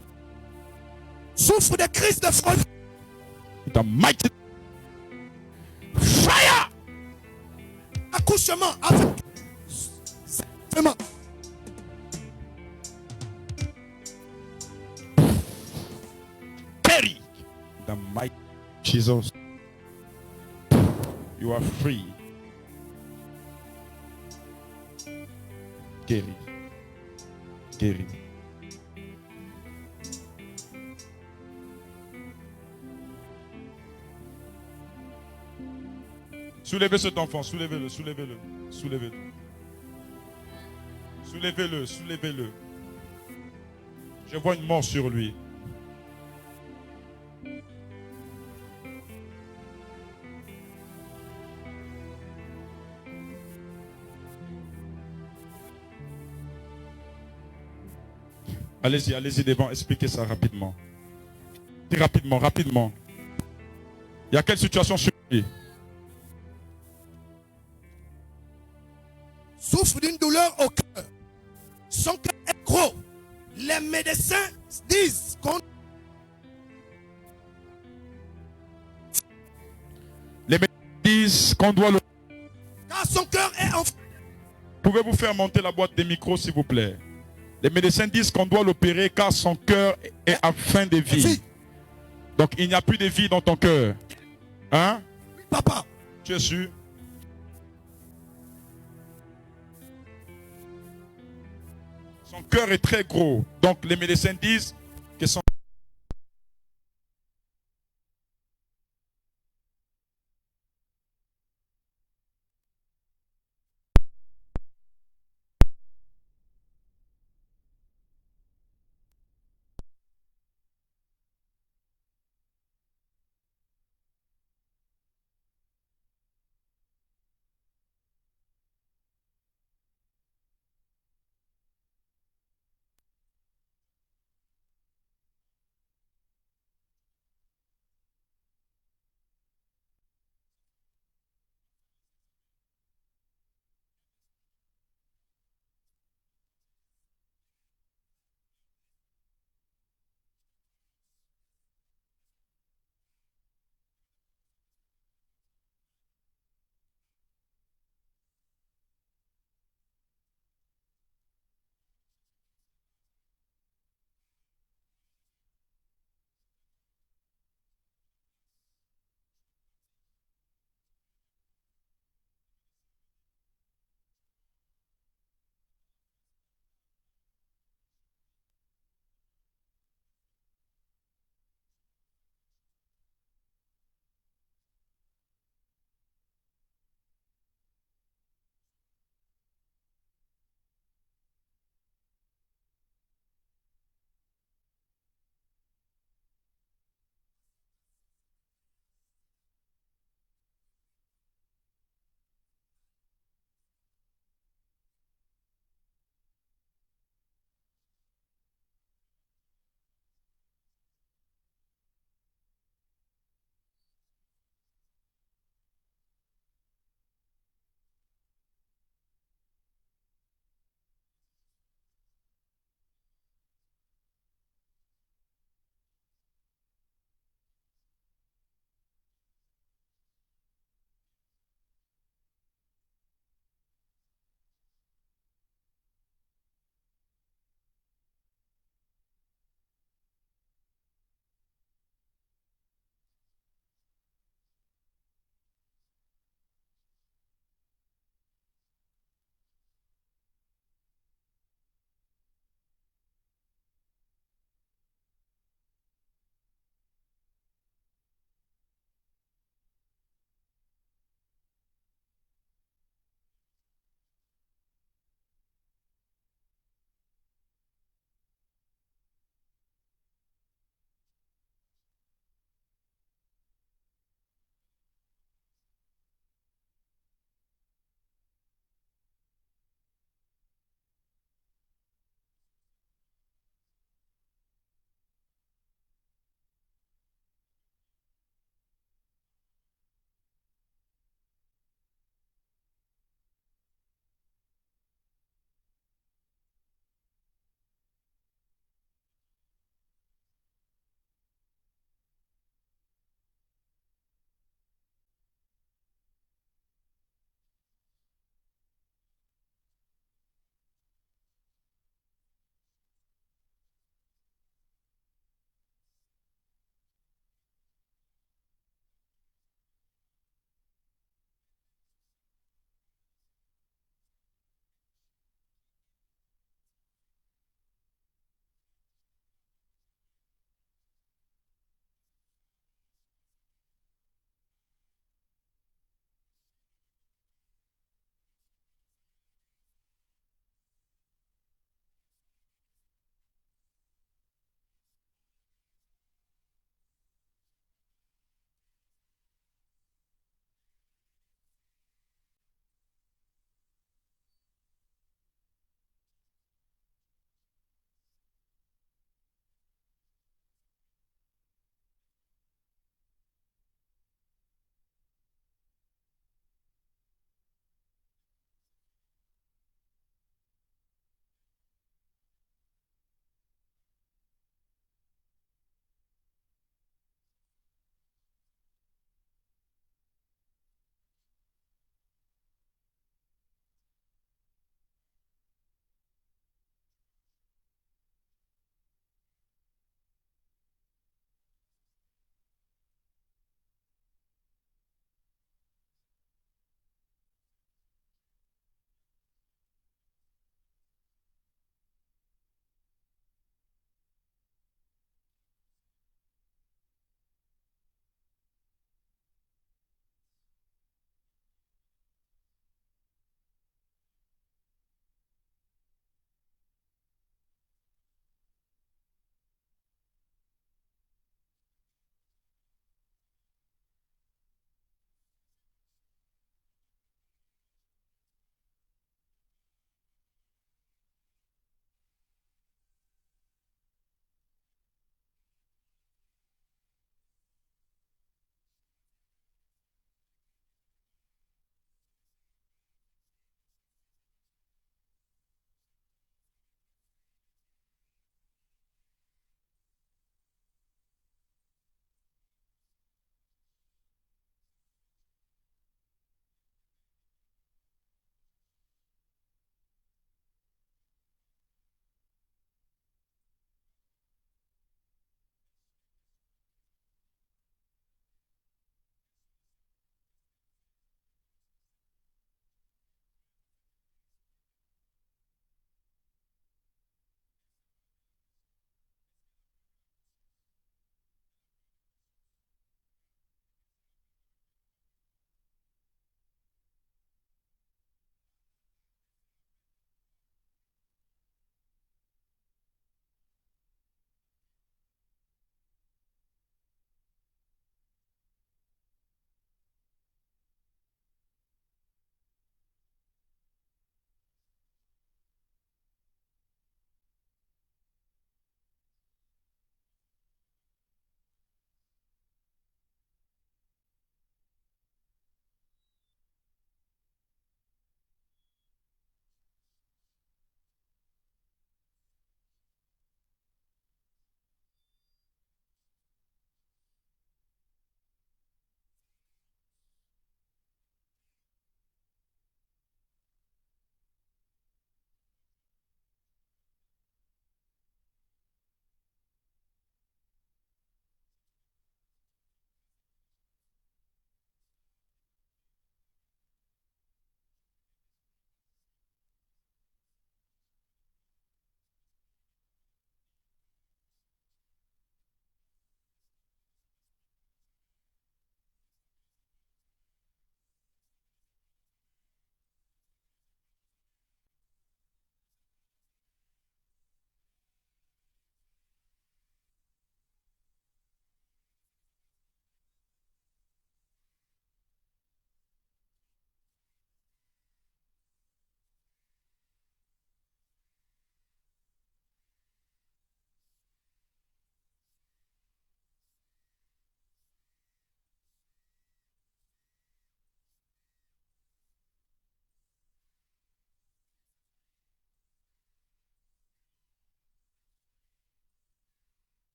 K: Souffre de crise de folie.
A: The mighty fire.
K: Accouchement avec vraiment.
A: Perry. The mighty Jesus. You are free. Guéri. Guéri. Soulevez cet enfant, soulevez-le, soulevez-le, soulevez-le. Soulevez-le, soulevez-le. Je vois une mort sur lui. Allez-y, allez-y devant, expliquez ça rapidement. Rapidement, rapidement. Il y a quelle situation sur lui?
K: Souffre d'une douleur au cœur. Son cœur est gros. Les médecins disent qu'on...
A: Les médecins disent qu'on doit le...
K: Car son cœur est en...
A: Pouvez-vous faire monter la boîte des micros, s'il vous plaît? Les médecins disent qu'on doit l'opérer car son cœur est à fin de vie. Donc il n'y a plus de vie dans ton cœur. Hein?
K: Papa.
A: Tu es sûr? Son cœur est très gros. Donc les médecins disent que son...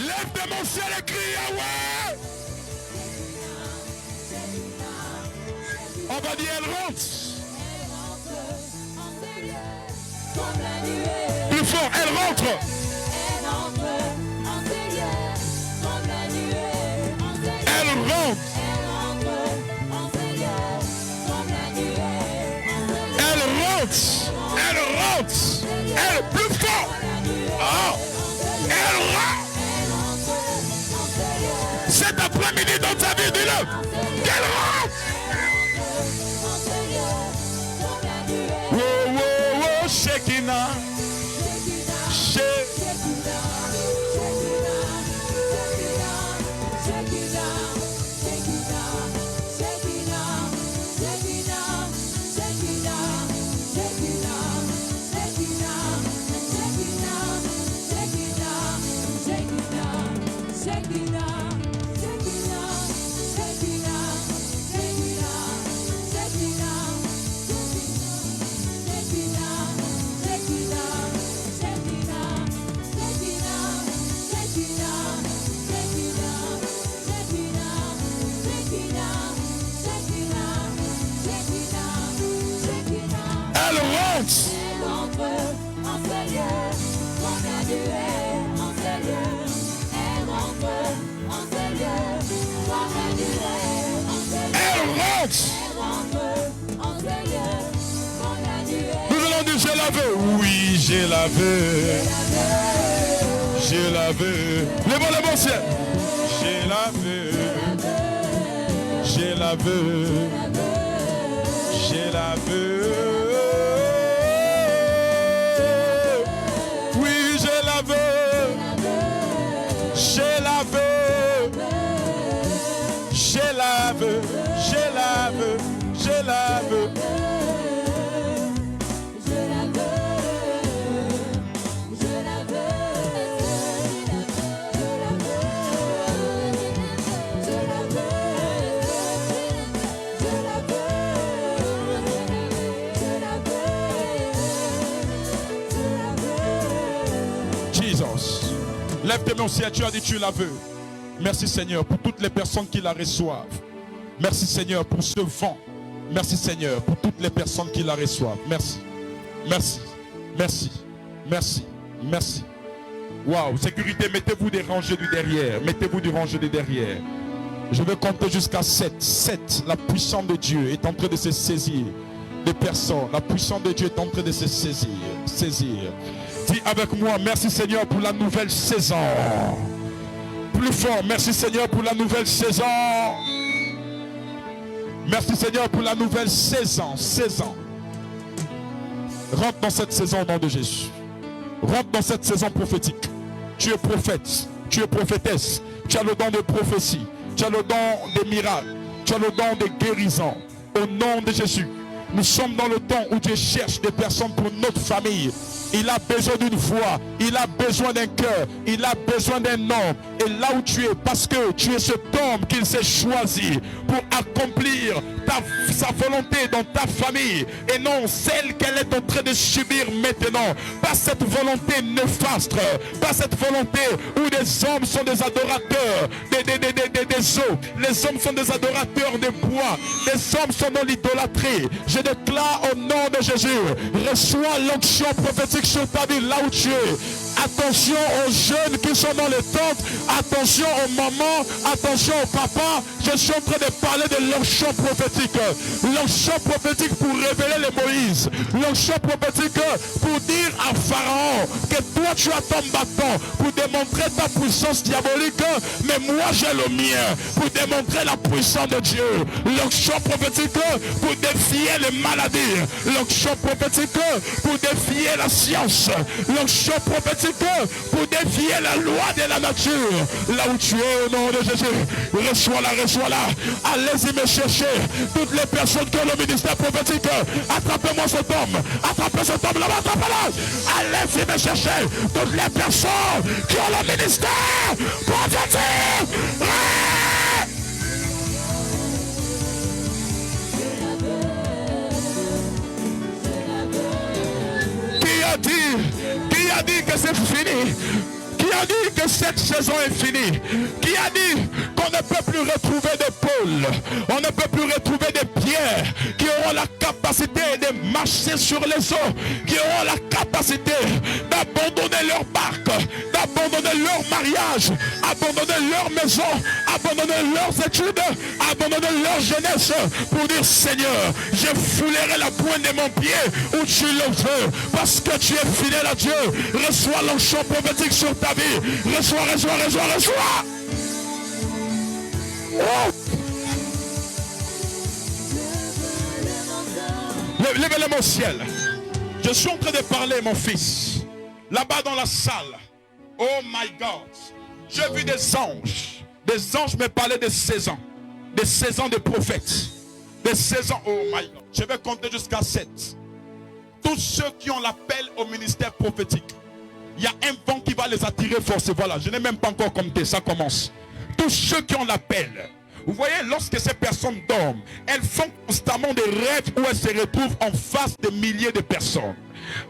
A: Lève de mon ciel et crie Yahweh. On va dire elle rentre. Plus fort, elle rentre. Elle rentre. Elle rentre. Elle rentre. Elle plus fort. Oh. Elle rentre. Cet après-midi dans ta vie, dis-le. Qu'elle rentre. Oh, oh, oh, Shekinah. Nous allons dire je la veux. Oui, je la veux. Je la veux. Lève le bon ciel. Je la veux. Je la veux. Je la veux. Oui, je la veux. Je la veux. Je la veux. Je la veux. Je la veux. Lève tes mains au ciel, tu as dit tu la veux. Merci Seigneur pour toutes les personnes qui la reçoivent. Merci Seigneur pour ce vent. Merci Seigneur pour toutes les personnes qui la reçoivent. Merci. Merci. Merci. Merci. Merci. Waouh, sécurité, mettez-vous des rangées du derrière. Mettez-vous des rangées du derrière. Je vais compter jusqu'à 7. 7. La puissance de Dieu est en train de se saisir des personnes. La puissance de Dieu est en train de se saisir. Saisir. Dis avec moi, merci Seigneur pour la nouvelle saison. Plus fort, merci Seigneur pour la nouvelle saison. Merci Seigneur pour la nouvelle saison. Saison. Rentre dans cette saison au nom de Jésus. Rentre dans cette saison prophétique. Tu es prophète, tu es prophétesse. Tu as le don de prophétie. Tu as le don des miracles. Tu as le don de guérison. Au nom de Jésus. Nous sommes dans le temps où Dieu cherche des personnes pour notre famille. Il a besoin d'une voix, il a besoin d'un cœur, il a besoin d'un homme. Et là où tu es, parce que tu es cet homme qu'il s'est choisi pour accomplir sa volonté dans ta famille et non celle qu'elle est en train de subir maintenant. Pas cette volonté néfaste, pas cette volonté où des hommes sont des adorateurs des eaux. Les hommes sont des adorateurs des bois. Les hommes sont dans l'idolâtrie. Je déclare au nom de Jésus, reçois l'onction prophétique sur ta vie là où tu es. Attention aux jeunes qui sont dans les tentes. Attention aux mamans. Attention aux papas. Je suis en train de parler de l'onction prophétique. L'onction prophétique pour révéler les Moïse. L'onction prophétique pour dire à Pharaon que toi tu as ton bâton pour démontrer ta puissance diabolique. Mais moi j'ai le mien pour démontrer la puissance de Dieu. L'onction prophétique pour défier les maladies. L'onction prophétique pour défier la science. L'onction prophétique pour défier la loi de la nature. Là où tu es au nom de Jésus, reçois-la. Allez-y me chercher toutes les personnes qui ont le ministère prophétique. Attrapez-moi cet homme. Attrapez cet homme là-bas, attrapez-le. Allez-y me chercher toutes les personnes qui ont le ministère prophétique. Qui a dit que c'est fini? Qui a dit que cette saison est finie? Qui a dit qu'on ne peut plus retrouver de Paul? On ne peut plus retrouver des Pierre qui auront la capacité de marcher sur les eaux, qui auront la capacité d'abandonner leur barque, d'abandonner leur mariage, abandonner leur maison, abandonner leurs études, abandonner leur jeunesse pour dire Seigneur, je foulerai la pointe de mon pied où tu le veux parce que tu es fidèle à Dieu. Reçois l'onction prophétique sur ta vie. Reçois. Oh. Lève-le mon ciel. Je suis en train de parler, mon fils. Là-bas dans la salle. Oh my God. J'ai vu des anges. Des anges me parlaient de 16 ans. Des 16 ans de prophètes. Des 16 ans. Oh my God. Je vais compter jusqu'à 7. Tous ceux qui ont l'appel au ministère prophétique. Il y a un vent qui va les attirer forcément. Voilà, je n'ai même pas encore compté, ça commence. Tous ceux qui ont l'appel. Vous voyez, lorsque ces personnes dorment, elles font constamment des rêves où elles se retrouvent en face de milliers de personnes.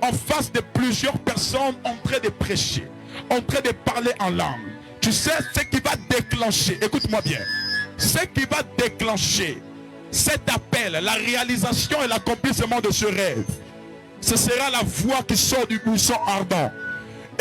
A: En face de plusieurs personnes en train de prêcher, en train de parler en langue. Tu sais, ce qui va déclencher, écoute-moi bien, ce qui va déclencher cet appel, la réalisation et l'accomplissement de ce rêve, ce sera la voix qui sort du buisson ardent.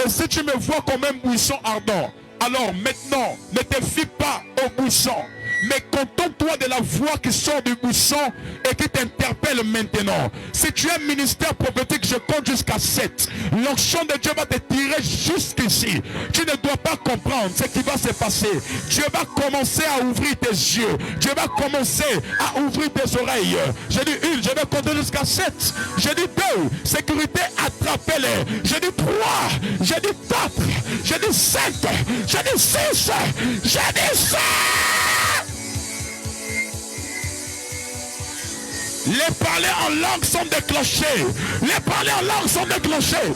A: Et si tu me vois comme un buisson ardent, alors maintenant, ne te fie pas au buisson, mais contente-toi de la voix qui sort du buisson et qui t'interpelle maintenant. Si tu es un ministère prophétique, je compte jusqu'à 7. L'onction de Dieu va te tirer jusqu'ici. Tu ne dois pas comprendre ce qui va se passer. Dieu va commencer à ouvrir tes yeux. Dieu va commencer à ouvrir tes oreilles. J'ai dit 1, je vais compter jusqu'à 7. J'ai dit 2, sécurité, attrapez-les. J'ai dit 3, j'ai dit 4, j'ai dit 5, j'ai dit 6, j'ai dit 7. Les parler en langue sont déclenchés. Les parler en langue sont déclenchés.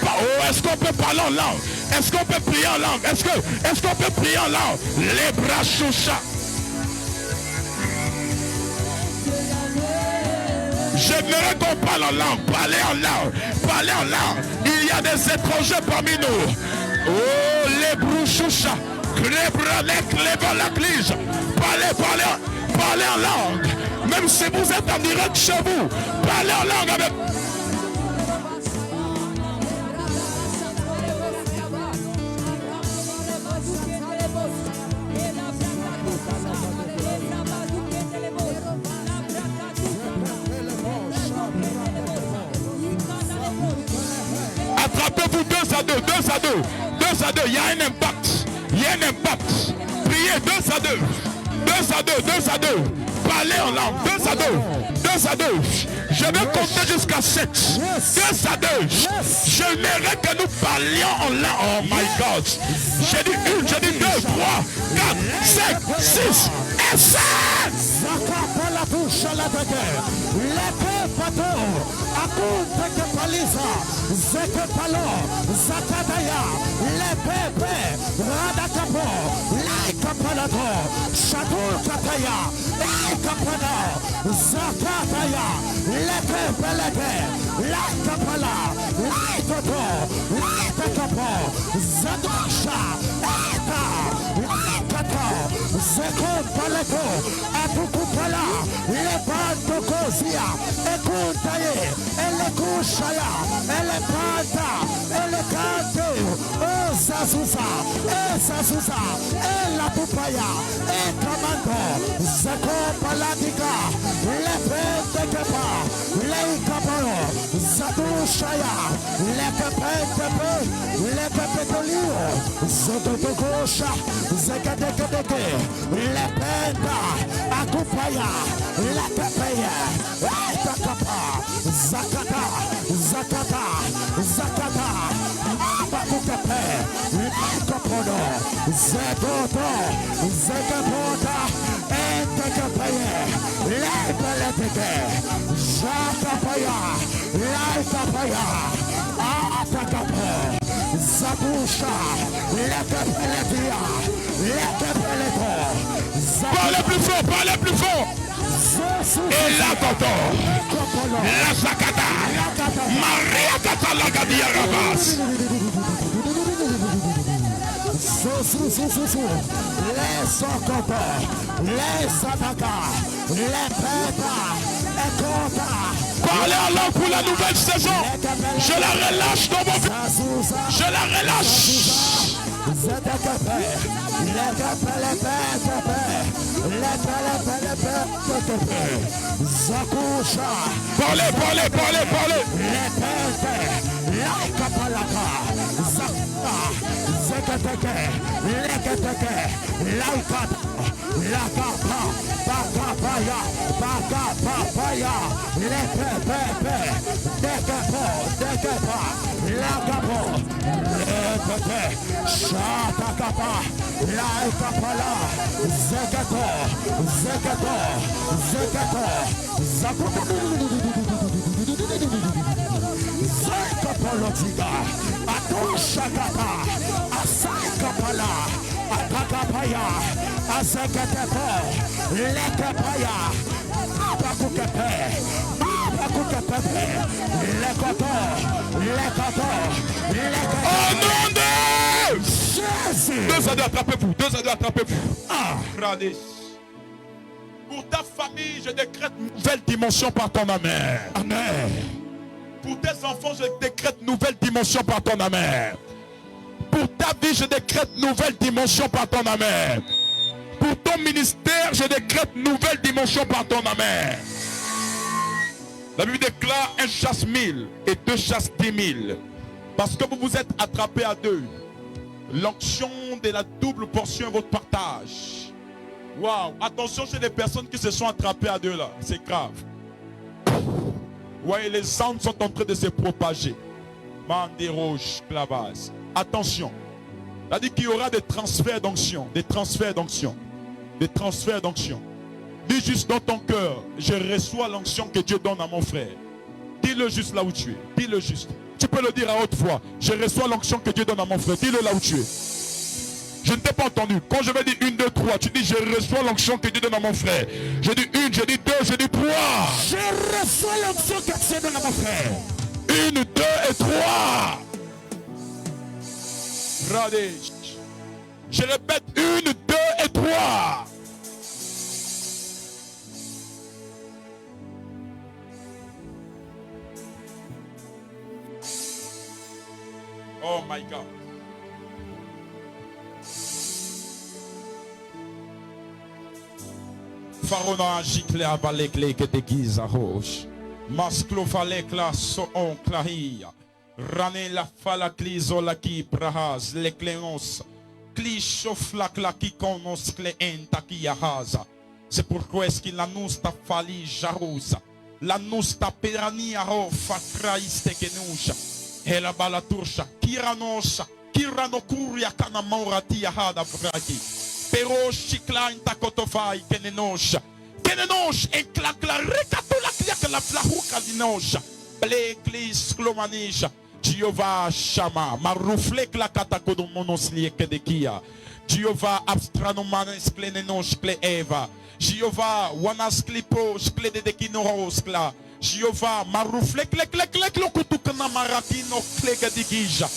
A: Oh, est-ce qu'on peut parler en langue? Est-ce qu'on peut prier en langue? Est-ce qu'on peut prier en langue? Les bras choucha. J'aimerais qu'on parle en langue. Parler en langue. Parler en langue. Il y a des étrangers parmi nous. Oh, les brouchoucha. Parlez en langue. Même si vous êtes en direct chez vous, parlez en langue avec... Attrapez-vous 2 à 2, 2 à 2, 2 à 2, il y a un impact. Il y a un impact. Priez 2 à 2, 2 à 2, 2 à 2. Parlez en langue, 2 à 2, 2 à 2. Je vais compter jusqu'à 7. 2 à 2. J'aimerais que nous parlions en langue. Oh my God. J'ai dit 1, j'ai dit 2, 3, 4, 5, 6 et 7. Parlez plus fort, parlez plus fort. Et là, Toto, la Zakata, Maria Kata Lagadia Rabas.
K: les socopas, les satakas, les pétas, les copas. Parlez alors pour la nouvelle saison. Je la relâche dans mon vie. Je la relâche. Parlez, parlez, parlez, parlez. Au nom de Jésus. Deux à attrapez-vous, attrapez-vous. Radis. Pour ta famille, je décrète une nouvelle dimension par ton amen. Amen. Pour tes enfants, je décrète une nouvelle dimension par ton amen. Pour ta vie, je décrète une nouvelle dimension par ton amen. Pour ton ministère, je décrète une nouvelle dimension par ton amen. La Bible déclare: un chasse 1000 et deux chasse 10 000. Parce que vous vous êtes attrapés à deux. L'onction de la double portion est votre partage. Waouh! Attention chez les personnes qui se sont attrapées à deux là. C'est grave. Ouais, les âmes sont en train de se propager. Manderoche, clavaz. Attention. C'est-à-dire qu'il y aura des transferts d'onction. Des transferts d'onction. Des transferts d'onction. Dis juste dans ton cœur: je reçois l'onction que Dieu donne à mon frère. Dis-le juste là où tu es. Dis-le juste. Tu peux le dire à haute voix: je reçois l'onction que Dieu donne à mon frère. Dis-le là où tu es. Je ne t'ai pas entendu. Quand je vais dire 1, 2, 3, tu dis: je reçois l'onction que Dieu donne à mon frère. Je dis 1, je dis 2, je dis 3. Je reçois l'onction que Dieu donne à mon frère. 1, 2 et 3. Radej. Je répète: 1, 2 et 3. Oh my God. Farona gicle avalek le que te guise à roche. Masclo falek la so on clahia. Rane la fala cliso la qui prahas le cléons. Clichof la qui conos cléenta qui ahaza. C'est pourquoi est-ce qu'il annonce ta fali jarousa. L'annonce ta perani aro fatraiste kenusha. Et la balaturcha. Kiranosha. Kiranokuria kana maurati ahada fraki. Pero chikla intakotofai kenenosha. Kenenosha enkla rekatula kliak la flahuka dinosha. Bleklis klomanisha. Jehovah Shama. Maruflek la katakodo monoslie kedekia. Jehovah abstranomanes klenenosh kle eva. Jehovah wanasklipo skle de dekinoskla. Jehovah maruflek lek lokutukana maratino klega digija.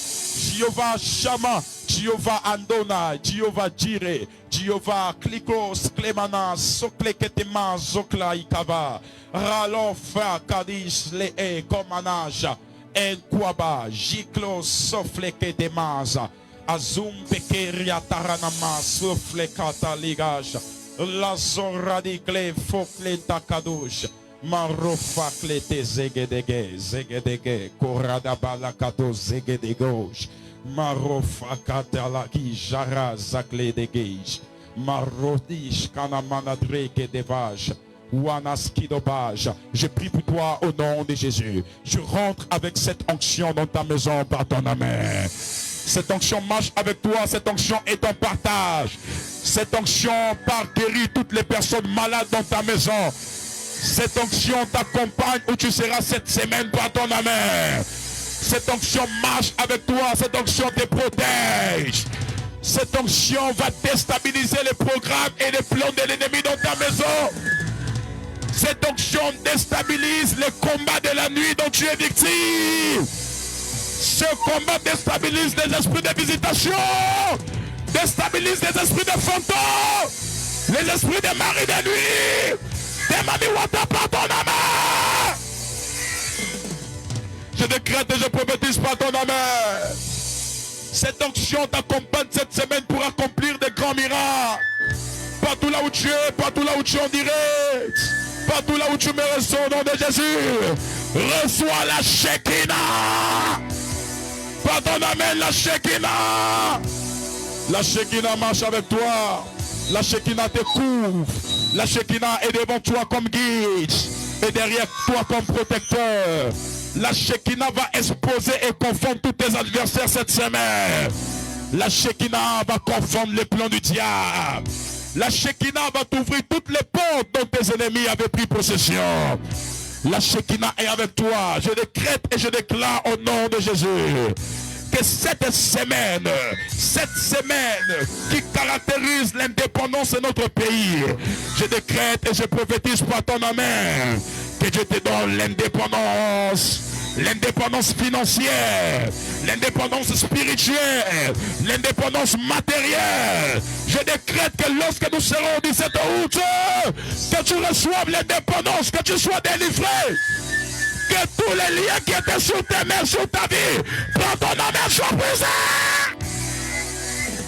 K: Jehovah Shama. Jehovah Andona, Jehovah Jireh, Jehovah Klikos, Klemana, Sokleketema, Zokla Ikava, Ralofa, Kadish, Lee, Komanaja, Enkwaba, Jiklos, Sofleketemaza, Azum Bekeria Taranama, Soflekata Ligaja, Lazoradikle, Fokleta Kadush, Marofaklete Zegedege, Koradabalakato Zegedegoj. Marofa katalaki jara zakle de gage. Marodish kanamana dreke devage. Wanaskidobage. Je prie pour toi au nom de Jésus. Je rentre avec cette onction dans ta maison par ton amen. Cette onction marche avec toi. Cette onction est un partage. Cette onction part guérir toutes les personnes malades dans ta maison. Cette onction t'accompagne où tu seras cette semaine par ton amen. Cette onction marche avec toi, cette onction te protège. Cette onction va déstabiliser les programmes et les plans de l'ennemi dans ta maison. Cette onction déstabilise les combats de la nuit dont tu es victime. Ce combat déstabilise les esprits de visitation, de
A: déstabilise les esprits de fantômes, les esprits des maris de nuit, des mamiwata par ton amour. Je décrète et je prophétise par ton amour. Cette onction t'accompagne cette semaine pour accomplir des grands miracles. Partout là où tu es, partout là où tu es en direct, partout là où tu me reçois au nom de Jésus, reçois la Shekinah. Par ton amen, la Shekinah. La Shekinah marche avec toi. La Shekinah te couvre. La Shekinah est devant toi comme guide et derrière toi comme protecteur. La Shekinah va exposer et confondre tous tes adversaires cette semaine. La Shekinah va confondre les plans du diable. La Shekinah va t'ouvrir toutes les portes dont tes ennemis avaient pris possession. La Shekinah est avec toi. Je décrète et je déclare au nom de Jésus que cette semaine qui caractérise l'indépendance de notre pays, je décrète et je prophétise par ton amen que Dieu te donne l'indépendance. L'indépendance financière, l'indépendance spirituelle, l'indépendance matérielle. Je décrète que lorsque nous serons au 17 août, que tu reçoives l'indépendance, que tu sois délivré. Que tous les liens qui étaient sur tes mains, sur ta vie, prends ton amen, sois brisé.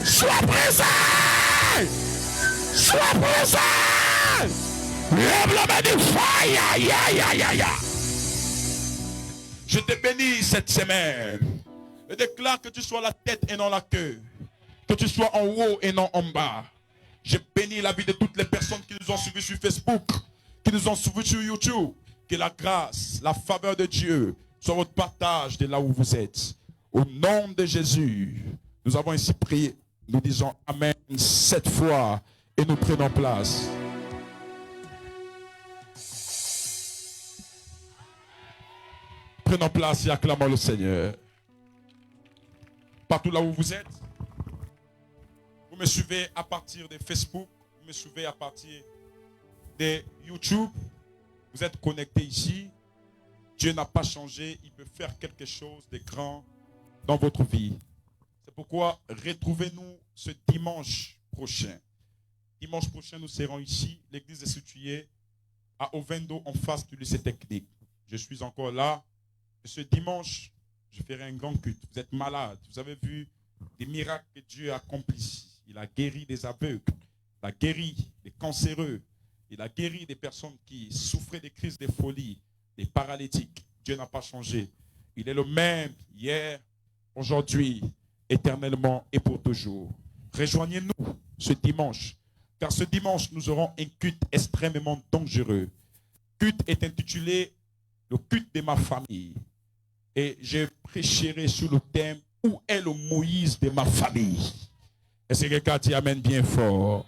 A: Sois brisé. Sois brisé. Lève la main du feu. Ya. Je te bénis cette semaine. Je déclare que tu sois la tête et non la queue. Que tu sois en haut et non en bas. Je bénis la vie de toutes les personnes qui nous ont suivis sur Facebook, qui nous ont suivis sur YouTube. Que la grâce, la faveur de Dieu soit votre partage de là où vous êtes. Au nom de Jésus, nous avons ainsi prié. Nous disons Amen 7 fois et nous prenons place. Prenons place et acclamons le Seigneur. Partout là où vous êtes, vous me suivez à partir de Facebook, vous me suivez à partir de YouTube. Vous êtes connectés ici. Dieu n'a pas changé. Il peut faire quelque chose de grand dans votre vie. C'est pourquoi retrouvez-nous ce dimanche prochain. Dimanche prochain, nous serons ici. L'église est située à Ovendo, en face du lycée technique. Je suis encore là. Et ce dimanche, je ferai un grand culte. Vous êtes malades. Vous avez vu des miracles que Dieu a accomplis. Il a guéri des aveugles. Il a guéri des cancéreux. Il a guéri des personnes qui souffraient des crises de folie, des paralytiques. Dieu n'a pas changé. Il est le même hier, aujourd'hui, éternellement et pour toujours. Rejoignez-nous ce dimanche, car ce dimanche, nous aurons un culte extrêmement dangereux. Le culte est intitulé « Le culte de ma famille ». Et je prêcherai sur le thème « Où est le Moïse de ma famille ?» Est-ce que quelqu'un dit Amen bien fort?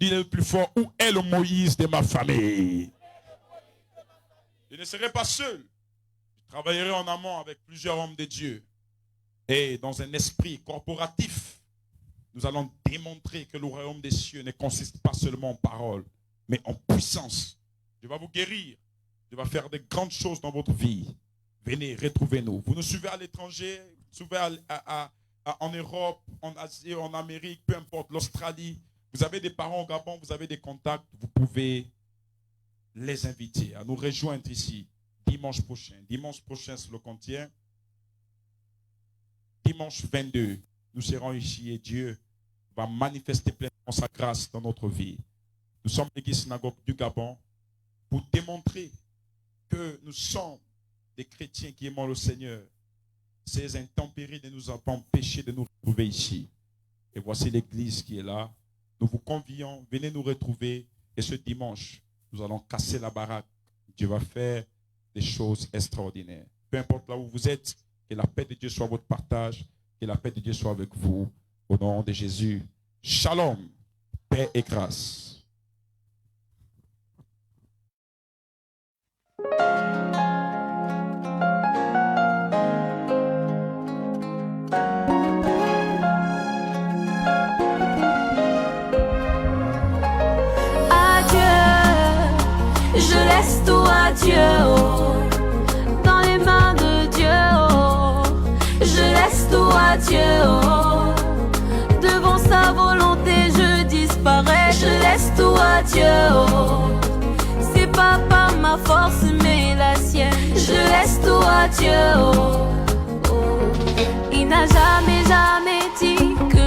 A: Dis-le le plus fort, où est le Moïse de ma famille? Je ne serai pas seul. Je travaillerai en amont avec plusieurs hommes de Dieu. Et dans un esprit corporatif, nous allons démontrer que le royaume des cieux ne consiste pas seulement en paroles, mais en puissance. Dieu va vous guérir. Dieu va faire de grandes choses dans votre vie. Venez, retrouvez-nous. Vous nous suivez à l'étranger, vous nous suivez en Europe, en Asie, en Amérique, peu importe, l'Australie. Vous avez des parents au Gabon, vous avez des contacts, vous pouvez les inviter à nous rejoindre ici dimanche prochain. Dimanche prochain, sur le contient. Dimanche 22, nous serons ici et Dieu va manifester pleinement sa grâce dans notre vie. Nous sommes l'église synagogue du Gabon pour démontrer que nous sommes des chrétiens qui aiment le Seigneur. Ces intempéries ne nous ont pas empêché de nous retrouver ici. Et voici l'église qui est là. Nous vous convions, venez nous retrouver. Et ce dimanche, nous allons casser la baraque. Dieu va faire des choses extraordinaires. Peu importe là où vous êtes, que la paix de Dieu soit votre partage, que la paix de Dieu soit avec vous. Au nom de Jésus. Shalom, paix et grâce.
C: Je laisse tout à Dieu, oh, dans les mains de Dieu, oh, je laisse tout à Dieu, oh, laisse tout à Dieu. Oh. C'est pas par ma force mais la sienne. Je laisse tout à Dieu. Oh. Oh. Il n'a jamais dit que